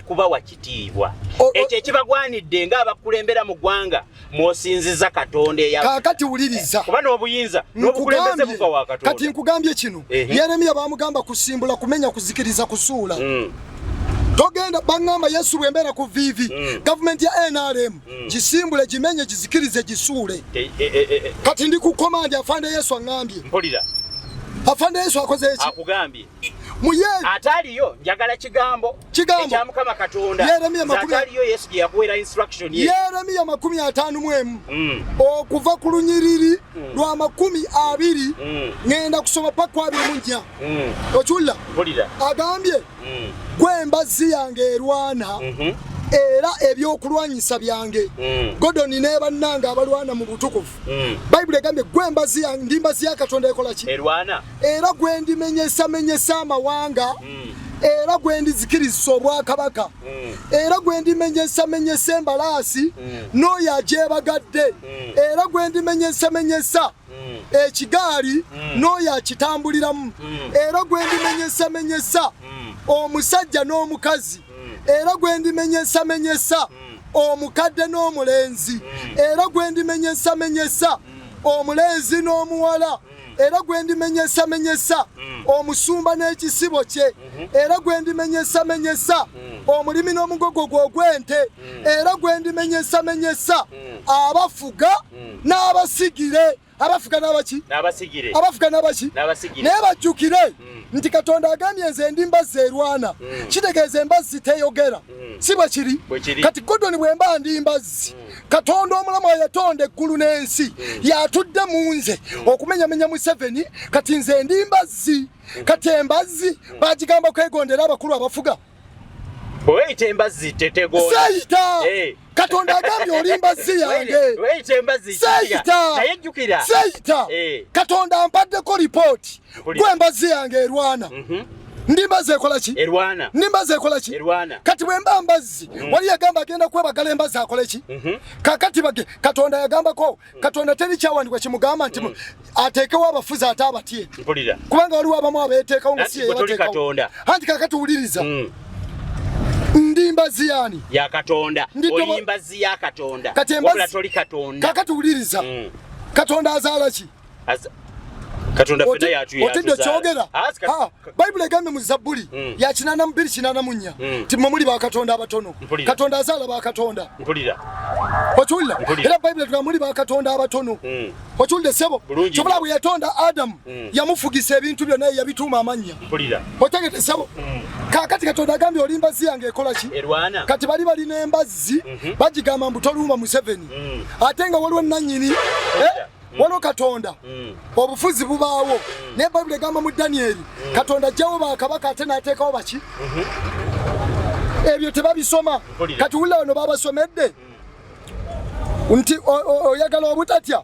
kubawa kitiibwa ekyo ekibagwanidde ng'abakulembera mu ggwanga mw'osinziza Katonda kakati wuliriza kuba n'obuyinza n'obukulembeze buva wa Katonda kati nkugambye kino Yeremiya bamugamba kusimbula kumenya kuzikiriza kusuula togenda baŋŋamba Yesu bwembeera ku vivi gavumenti ya NRM gisimbule gimenye gizikirize gisuule kati ndi ku komandi afande Yesu aŋŋambye mpulira afande Yesu akoze eki akugambye muye ataliyo njagala kigambo ekya Mukama Katonda ataliyo Yesu gye yakuweera instruction ye Yeremiya 51 okuva ku lunyiriri lwa 20 ngenda kusoma paka 24 okiwulira agambye gwe embazzi yange erwana era ebyokulwanyisa byange Godoni ne bannanga abalwana mu butukuvu Bayibuli egambye gwe embazzi yange ndi mbazzi ya Katonda ekola ki erwana era gwe ndimenyesa amawanga era gwe ndizikiriza obwakabaka era gwe ndimenyesa embalaasi n'oyo ajebagadde era gwe ndimenyesa ekigaali n'oyo akitambuliramu era gwe ndimenyesa omusajja n'omukazi era gwe ndimenyesa omukadde n'omulenzi era gwe ndimenyesa omulenzi n'omuwala era gwe ndimenyesa omusumba n'ekisibo kye era gwe ndimenyesa omulimi n'omugogo gw'ogw'ente era gwe ndimenyesa abafuga n'abasigire abafuga n'abaki abafuga n'abaki naye bajjukire nti Katonda agambye nze ndi mbazzi erwana kitegeeza embazzi teyogera si bwe kiri kati Godoni bwemba ndi mbazzi Katonda omulamu yatonda eggulu n'ensi yatudde mu nze okumenyamenya Museveni kati nze ndi mbazzi kati embazzi bagigamba kwegondera abakulu abafuga Weyite embazzi tetegonda Seita Katonda agambye oli mbazzi yange Weyite embazzi Seita naye jjukira Seita Katonda ampaddeko ripooti gwe mbazzi yange erwana ndi mbazzi ekola ki erwana ndi mbazzi ekola ki erwana kati bwemba mbazzi wali yagamba agenda kwebagala embazzi akole ki kakati bage Katonda yagambako Katonda teri kyawandikwa kimugamba nti ateekewo abafuzi ate abatye kubanga waliwo abamu abeeteekawo nga si ye yabateekawo anti kakati wuliriza ndi mbazzi yani ya Katonda oli mbazzi ya Katonda wabula toli Katonda kakati wuliriza Katonda azaala ki Katonda fena yatu otidde kyogera Bayibuli egambye mu Zabbuli ya 82:84 ti muli ba Katonda abatono Katonda azaala ba Katonda okiwulira era Bayibuli etugamba muli ba Katonda abatono okiwulire sebo kyobula bwe yatonda Adamu yamufugisa ebintu byonna yabituuma amannya otegete sebo kakati Katonda agambye oli mbazzi yange ekola ki kati bali balina embazzi bagigamba mbu toluuma Museveni ate nga waliwo nannyini waliwo Katonda obufuzi bubaawo naye Bayibuli egamba mu Danyeri Katonda ajjawo bakabaka ate n'ateekawo baki ebyo tebabisoma kati wulira wano babasomedde nti oyagala obutatya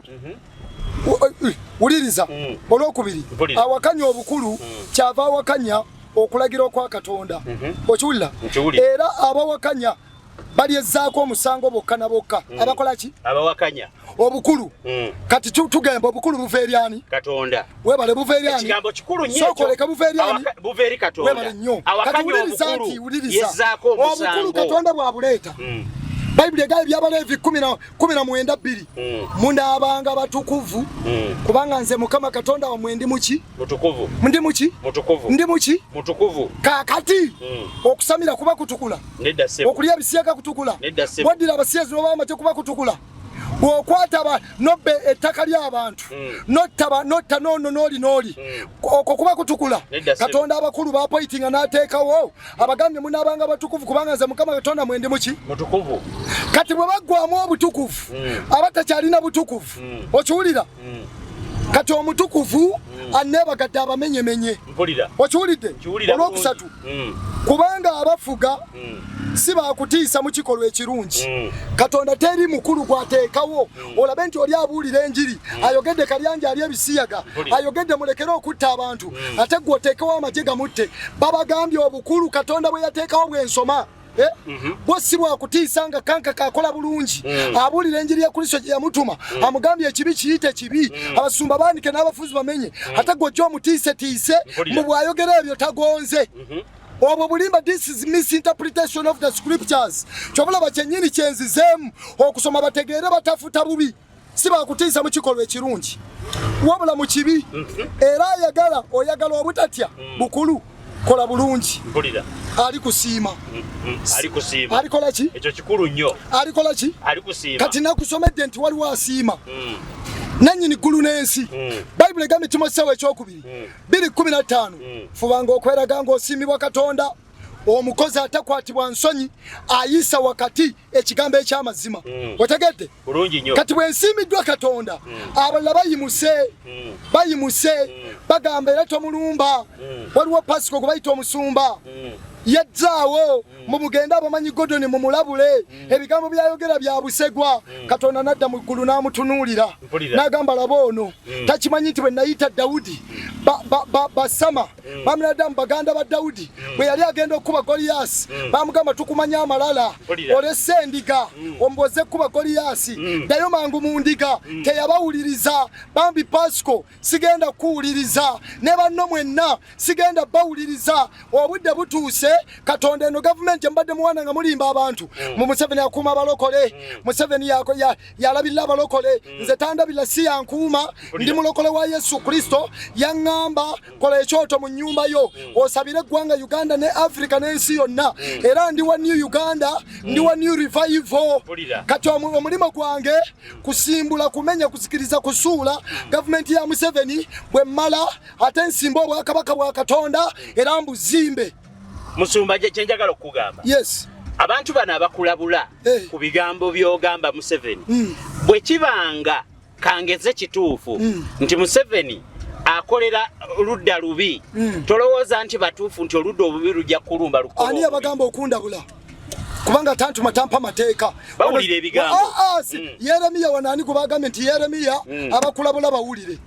wuliriza olwokubiri awakanya obukulu kyava awakanya okulagira okwa Katonda okiwulira era abawakanya balyezzaako omusango bokka na bokka abakola ki abawakanya obukulu kati tugamba obukulu buva eri ani Katonda webale buva eri ani ekigambo kikulu nnyo sokoleka buva eri ani buva eri Katonda webale nnyo awakanya obukulu yezzaako omusango obukulu Katonda bwabuleeta Bayibuli egala eby'Abaleevi 19:2 munaabanga batukuvu kubanga nze Mukama Katonda wammwe ndi muki mutukuvu ndi muki mutukuvu ndi muki mutukuvu kakati okusamira kuba kutukula nedda sebo okulya ebisiyaga kutukula nedda sebo waddira abasiyazi n'obamate kuba kutukula bw'okwata nobbe ettaka ly'abantu notta noono n'oli okwo kuba kutukula. Katonda abakulu bapoyitinga n'ateekawo abagambye munaabanga batukuvu kubanga nze Mukama Katonda mwendi muki mutukuvu. Kati bwe baggwamu obutukuvu abatakyalina butukuvu okiwulira kati omutukuvu anneebagadde abamenyemenye okiwulidde olwokusatu kubanga abafuga si bakutiisa mu kikolwa ekirungi. Katonda teri mukulu gwateekawo olabe nti oli abuulira enjiri ayogedde Kalyanja ali ebisiyaga ayogedde mulekere okutta abantu ate gwe oteekewo amagye gamutte. Babagambye obukulu Katonda bwe yateekawo bw'ensoma bwo si bwakutiisa nga kanka kakola bulungi abuulira enjiri ya Kristo gye yamutuma amugambye ekibi kiyite kibi abasumba baandike n'abafuzi bamenye ate gwe ojja omutiisetiise mu bwayogera ebyo tagonze. Obwo bulimba, this is misinterpretation of the scriptures. Kyobulaba kyennyini kyenzizeemu okusoma bategeere batafuta bubi si bakutiisa mu kikolwa ekirungi wabula mu kibi era oyagala obutatya bukulu kola bulungi. Ali kusiima alikola ki ekyo kikulu nnyo alikola ki ali kusiima. Kati nakusomedde nti waliwo asiima nannyini ggulu n'ensi. Bayibuli egambye Timoseewo ekyokubiri 2:15 fubanga okweraga ng'osiimibwa Katonda omukozi atakwatibwa nsonyi ayisa wakati ekigambo eky'amazima. Otegedde kati bwensiimiddwa Katonda abalala bayimuse bagamba era tomulumba. Waliwo Pasiko gwe bayita omusumba yadzaawo mumugenda abamanyi Godoni mumulabule ebigambo byayogera bya busegwa. Katonda nadda mu ggulu n'amutunuulira n'agamba laba ono takimanyi nti bwe nayita Dawudi basama bamuladamu baganda ba Dawudi bwe yali agenda okuba Goliyasi bamugamba tukumanya amalala olese endiga omboze kuba Goliyasi ddayo mangu mu ndiga teyabawuliriza. Bambi Pasiko sigenda kuwuliriza ne banno mwenna sigenda bawuliriza. Obudde butuuse Katonda eno gavumenti mbadde muwana nga mulimba abantu mu Museveni akuuma abalokole Museveni yalabirira abalokole nze tandabira si yankuuma ndi mulokole wa Yesu Kristo yaŋŋamba kola ekyoto mu nnyumba yo osabire eggwanga Uganda ne Africa n'ensi yonna era ndi wa New Uganda ndi wa New Revival. Kati omulimo gwange kusimbula kumenya kusikiriza kusuula gavumenti ya Museveni bwe mmala ate nsimba obwakabaka bwa Katonda era mbuzimbe. Musumba gye kyenjagala okugamba abantu bano abakulabula ku bigambo by'ogamba Museveni bwe kibanga kangeze kituufu nti Museveni akolera ludda lubi tolowooza nti batuufu nti oludda obubi lujja kulumba lukoba. Ani abagamba okundabula kubanga tantuma tampa mateeka bawulira ebigambo. Yeremiya wanaani gwe bagambye nti Yeremiya abakulabula bawulire.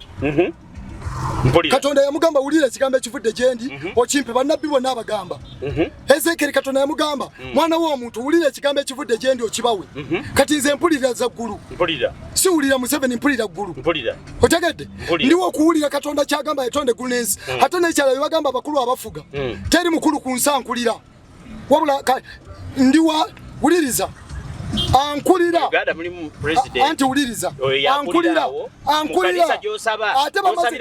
Katonda yamugamba wulira ekigambo ekivudde gyendi okimpe bannabbi bonna abagamba. Ezeekeri Katonda yamugamba mwana w'omuntu wulira ekigambo ekivudde gyendi okibawe. Kati nze mpulira za ggulu si wulira Museveni mpulira ggulu. Otegedde ndiwo okuwulira Katonda kyagamba yatonda eggulu n'ensi ate n'ekyala bye bagamba abakulu abafuga teri mukulu ku nsi ankulira wabula ndiwa wuliriza ankulira anti wuliriza ankulira ate bamaze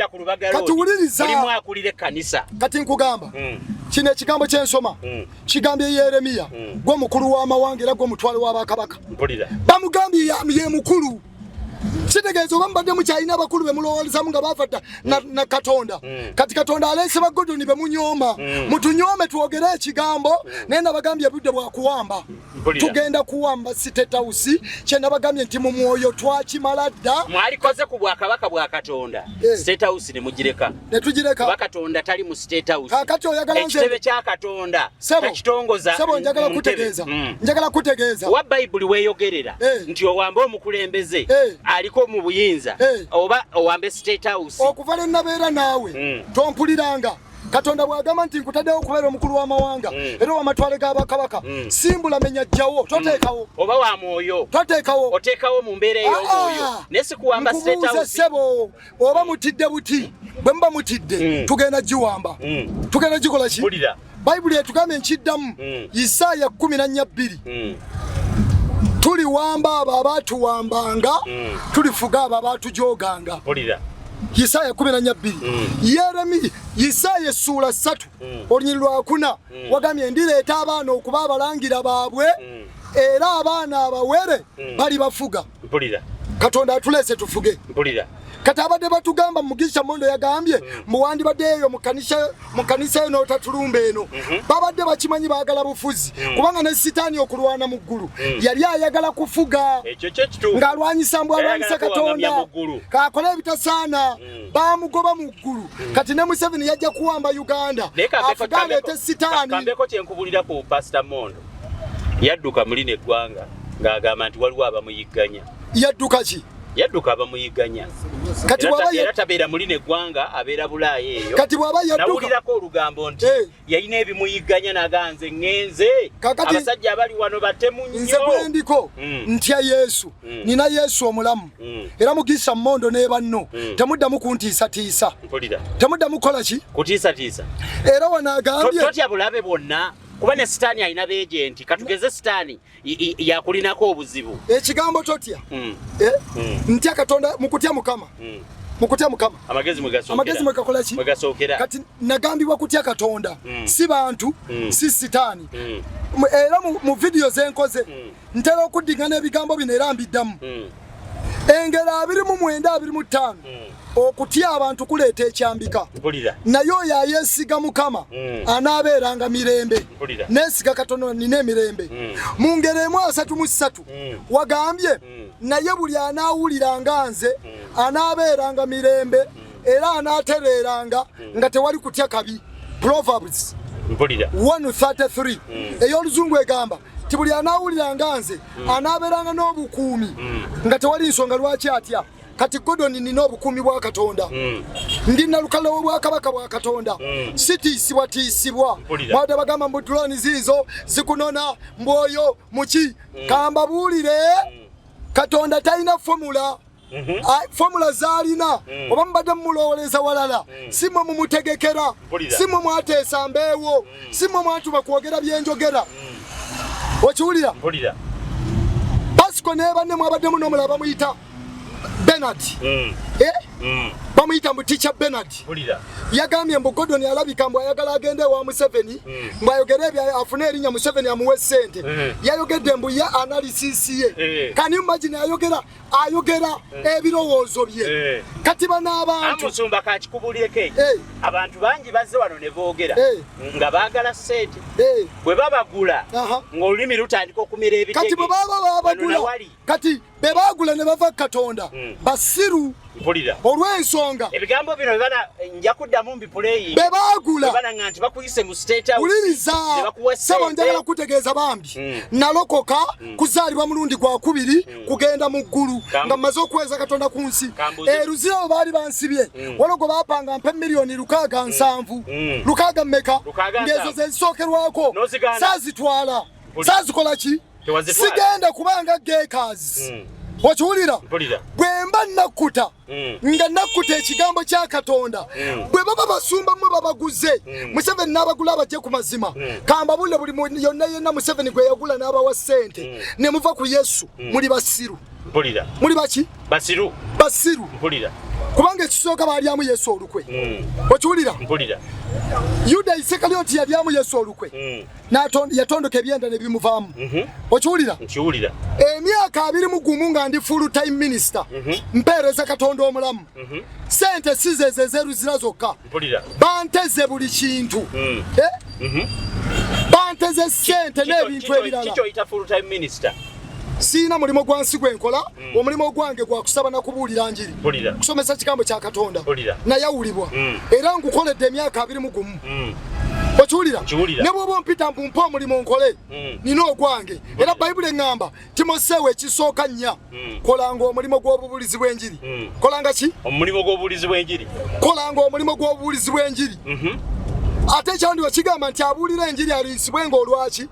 kati wuliriza kati nkugamba kino ekigambo kyensoma kigambye Yeremiya gwe mukulu w'amawanga era gwe mutwale w'abakabaka bamugambye ye mukulu. Kitegeeza oba mbadde mukyalina abakulu be mulowoolezamu nga baafata na Katonda. Kati Katonda aleese bagodoni be munyooma mutunyoome twogere ekigambo naye nabagambye budde bwakuwamba tugenda kuwamba State House kye nabagambye nti mu mwoyo twakimala dda mwalikoze ku bwakabaka bwa Katonda. State House ne mugireka netugireka Katonda tali mu State House. Kakati oyagala nze ekitebe kya Katonda kitongoza njagala kutegeeza wa Bible weeyogerera nti owambe omukulembeze aliko mu buyinza oba owambe State House okuva ne nabeera naawe tompuliranga. Katonda bwagamba nti nkutaddewo okubeera omukulu w'amawanga era w'amatwale g'abakabaka simbula menya jjawo toteekawo oba wa mwoyo oteekawo mu mbeera ey'omwoyo naye si kuwamba State House. Ssebo oba mutidde buti bwe muba mutidde tugenda giwamba tugenda gikola ki Bayibuli etugambye nkiddamu Isaaya 14:2 tuliwamba abo abaatuwambanga tulifuga abo abaatujoganga. Isaaya 14:2 Isaaya essula 3 olunyiriri lwa 4 wagambye ndireeta abaana okuba abalangira baabwe era abaana abawere bali bafuga. Mpulira. Katonda atulese tufuge. Mpulira. Kati abadde batugamba Mugisha Mondo yagambye muwandi baddeyo mu kanisa eno tatulumbe eno babadde bakimanyi baagala bufuzi kubanga ne sitaani okulwana mu ggulu yali ayagala kufuga ng'alwanyisa mbu alwanyisa Katonda kaakole ebitasaana baamugoba mu ggulu kati ne Museveni yajja kuwamba Uganda afuga aleete sitaani. Kambeko kyenkubulira ku Pastor Mondo yadduka muline eggwanga ng'agamba nti waliwo abamuyigganya. Yadduka ki? Yadduka abamuyigganya. Kati bwaba era tabeera muline eggwanga abeera Bulaaya eyo. Kati bwaba yadduka nawulirako olugambo nti yalina ebimuyigganya naganze ngenze abasajja abali wano batemu nnyo. Nze gwendiko ntya Yesu nina Yesu omulamu era Mugisha Mondo ne banno temuddamu kuntiisatiisa. Temuddamu kukola ki? Kutiisatiisa. Era wanaagambye totya bulabe bwonna kuba ne sitaani alina beegenti katugeze sitaani yakulinako obuzibu. Ekigambo totya ntya Katonda mukutya Mukama. Mukutya Mukama amagezi mwegakola ki? Mwegasookera. Kati nagambibwa kutya Katonda si bantu si sitaani. Era mu video zenkoze ntera okuddingana ebigambo bino era mbiddamu engero 29-25 okutya abantu kuleeta ekyambika naye oyo ayeesiga Mukama anaabeeranga mirembe neesiga Katonda nina emirembe. Mu ngero 33 wagambye naye buli anaawuliranga nze anaabeeranga mirembe era anaatereeranga nga tewali kutya kabi. Proverbs 1:33 ey'oluzungu egamba ti buli anaawuliranga nze anaabeeranga n'obukuumi nga tewali nsonga lwaki atya. Kati Godoni nina obukuumi bwa Katonda ndi nalukalewo bwa kabaka bwa Katonda sitiisibwa mwada bagamba mbu drone ziizo zikunona mbwoyo muki kambabuulire Katonda talina formula. Formula zalina oba mubadde mumulowoleza walala simwe mumutegekera simwe mwateesa mbeewo simwe mwatuma kwogera byenjogera. Okiwulira? Pasco ne banne mwabadde muno mulaba muyita Bernard bamuyita mbu Teacher Bernard yagambye mbu Godoni alabika mbu ayagala agende wa Museveni mbu ayogere ebyo afune erinnya Museveni amuwe ssente yayogedde mbu ye analysis ye kani imagine ayogera ebirowoozo bye kati banaabantu Musumba kakikubulireko abantu bangi bazze wano ne boogera nga baagala ssente bwe babagula ng'olulimi lutandika okumira ebitege kati bwe baba babagula kati be baagula ne bava Katonda basiru olw'ensonga ebigambo bino bana nja kuddamu mbipuleyi be baagula bana nganti bakuyise mu state house uliriza sabo njagala kutegeeza bambi nalokoka kuzaalibwa mulundi gwa kubiri kugenda mu ggulu nga mmaze okuweza Katonda ku nsi eruzira baali bansibye walogo baapanga mpe miliyoni 607 lukaaga mmeka ngezo zezisookerwako saazitwala saazikola ki sigenda kubanga geekazi. Okiwulira bwe mba nakkuta nga nakkuta ekigambo kya Katonda bwe baba basumba mmwe babaguze Museveni n'abagula abajje ku mazima kambabule buli yonna yenna Museveni gwe yagula n'abawa ssente ne muva ku Yesu muli basiru. Muli baki? Basiru kubanga ekisooka baalyamu Yesu olukwe. Okiwulira? Yuda Isikalioti yalyamu Yesu olukwe yatondoka ebyenda ne bimuvaamu. Okiwulira? Emyaka 21 nga ndi full time minister mpeereza Katonda omulamu sente sizezo ezeruzira zokka banteze buli kintu banteze sente n'ebintu ebirala. Kiki oyita full time minister? Siina mulimo gwansi gwenkola omulimo gwange gwa kusaba na kubuulira njiri kusomesa kigambo kya Katonda nayawulibwa era ngukoledde emyaka 21. Okiwulira? Ne bw'oba mpita mpa omulimo nkole nina ogwange era Bayibuli eŋŋamba Timoseewo ekisooka nnya kolanga omulimo gw'obubuulizi bw'enjiri. Kolanga ki? Omulimo gw'obubuulizi bw'enjiri. Kolanga omulimo gw'obubuulizi bw'enjiri. Ate kyandi wakigamba nti abuulira enjiri aliisibwe ng'olwaki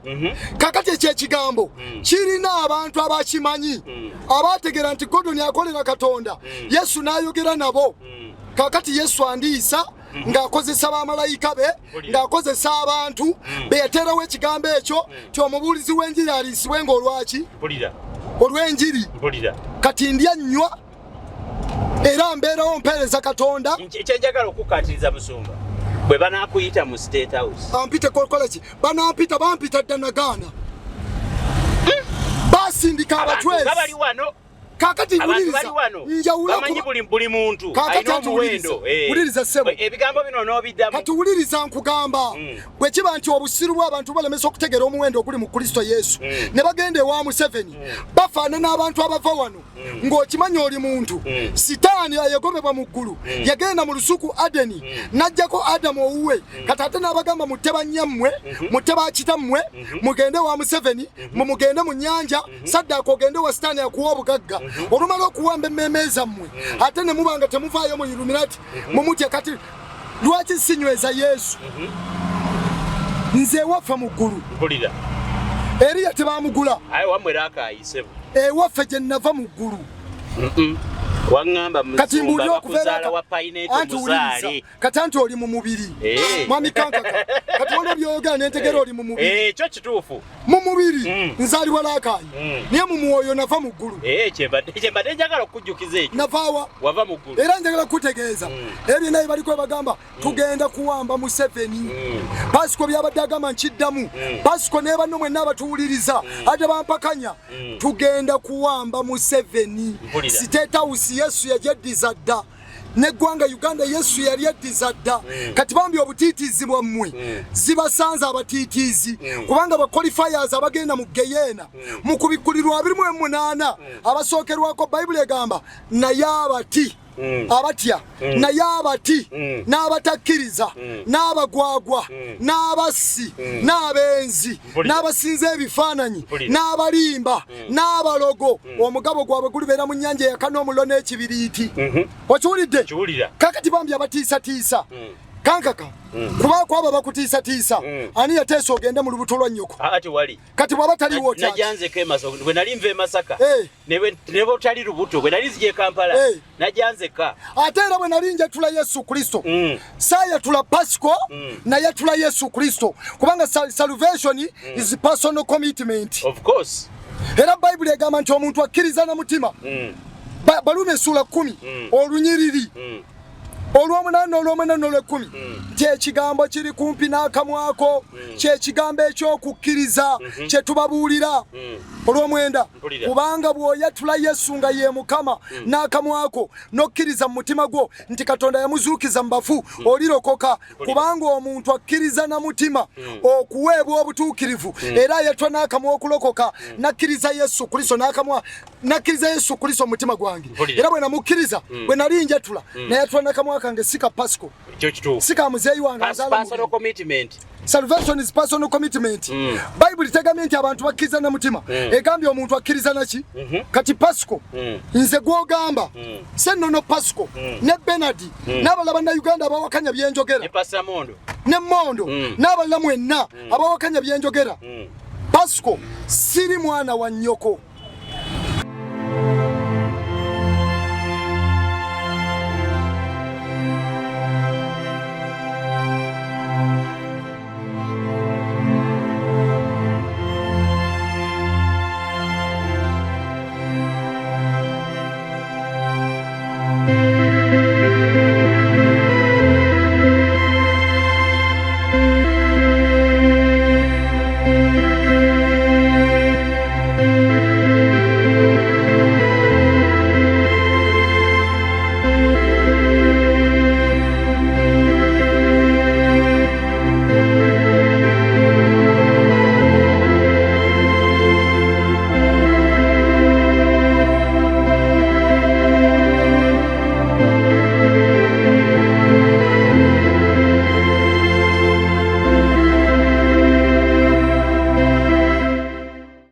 kakati ekyo ekigambo kirina abantu abakimanyi abaategera nti Godoni akolera Katonda Yesu n'ayogera nabo kakati Yesu andiisa ng'akozesa bamalayika be ng'akozesa abantu beeterawo ekigambo ekyo ti omubuulizi w'enjiri aliisibwe ng'olwaki olw'enjiri kati ndya nnywa era mbeerawo mpeereza Katonda. Ekyenjagala okukkatiriza Musumba bwe banaakuyita mu state house ampite kola ki banampita bampita dda nagaana basindika abatwezi bali wano kakati wuliriza bamanyi buli muntu alina omuwendo wuliriza sebo ebigambo bino n'obiddamu kati wuliriza nkugamba bwe kiba nti obusiru bw'abantu balemesa okutegeera omuwendo oguli mu Kristo Yesu ne bagenda ewa Museveni bafaanana abantu abava wano ng'okimanyi oli muntu sitaani yagobebwa mu ggulu yagenda mu lusuku Adeni n'ajjako Adamu owuwe kati ate n'abagamba mutte bannyammwe mutte bakitammwe mugende wa Museveni mugende mu nnyanja Saddaaka ogende wa sitaani akuwa obugagga olumala okuwamba emmeme zammwe ate ne mubanga temuvaayo mu Illuminati mumutya kati lwaki sinyweza Yesu nze waffe mu ggulu mpulira Eriya tebamugula aye wamwe raakayisebo waffe gye nava mu ggulu wangamba musumba bakuzaala wa Paineto muzaale kati anti oli mu mubiri mwami kankaka kati waliwo by'oyogera nentegera oli mu mubiri ekyo kituufu mu mubiri nzaalibwa Laakayi naye mu mwoyo nava mu ggulu kyembadde njagala okujjukiza ekyo navaawa wava mu ggulu era njagala kutegeeza ebyo naye baliko bagamba tugenda kuwamba Museveni Pasiko byabadde agamba nkiddamu Pasiko ne banno mwenna abatuwuliriza ate bampakanya tugenda kuwamba Museveni State House Yesu yajaddiza dda neggwanga Uganda Yesu yali yaddiza dda kati bambi obutiitiizi bwammwe zibasanze abatiitiizi kubanga baqualifiers abagenda mu Geyeena mu kubikkulirwa 28 abasookerwako Bayibuli egamba naye abati abatya naye abati n'abatakkiriza n'abagwagwa n'abassi n'abenzi n'abasinza ebifaananyi n'abalimba n'abalogo omugabo gwabwe gulibeera mu nnyanja eyakana omulo n'ekibiriiti okiwulidde kakati bambi abatiisatiisa kankaka kuba kwaba bakutiisatiisa ani yateesa ogende mu lubuto lwa nnyoko kati bw'aba taliwo najanzeko emaso bwe nali nva e Masaka ne bwotali lubuto bwe nali nzija e Kampala najanzeka ate era bwe nali njatula Yesu Kristo saayatula Pasiko nayatula Yesu Kristo kubanga salvation is personal commitment of course era Bayibuli egamba nti omuntu akkiriza na mutima Balume essula 10 olunyiriri olw'omunana olw'ekkumi kyekigambo kiri kumpi n'akamwako kyekigambo ekyokukkiriza kye tubabuulira olw'omwenda kubanga bw'oyatula Yesu nga ye Mukama n'akamwako n'okkiriza mu mutima gwo nti Katonda yamuzuukiza mu bafu olirokoka kubanga omuntu akkiriza na mutima okuweebwa obutuukirivu era ayatula n'akamwa okulokoka nakkiriza Yesu Kristo n'akamwa nakkiriza Yesu Kristo mu mutima gwange era bwe namukkiriza bwe nali njatula nayatula n'akamwa kange sika Pasiko sika muzeeyi wange personal commitment salvation is personal commitment Bible tegambye nti abantu bakkiriza na mutima egambye omuntu akkiriza naki kati Pasiko nze gwogamba sennono Pasiko ne Bernard n'abalala bannayuganda abawakanya byenjogera ne Mondo n'abalala mwenna abawakanya byenjogera Pasiko siri mwana wa nnyoko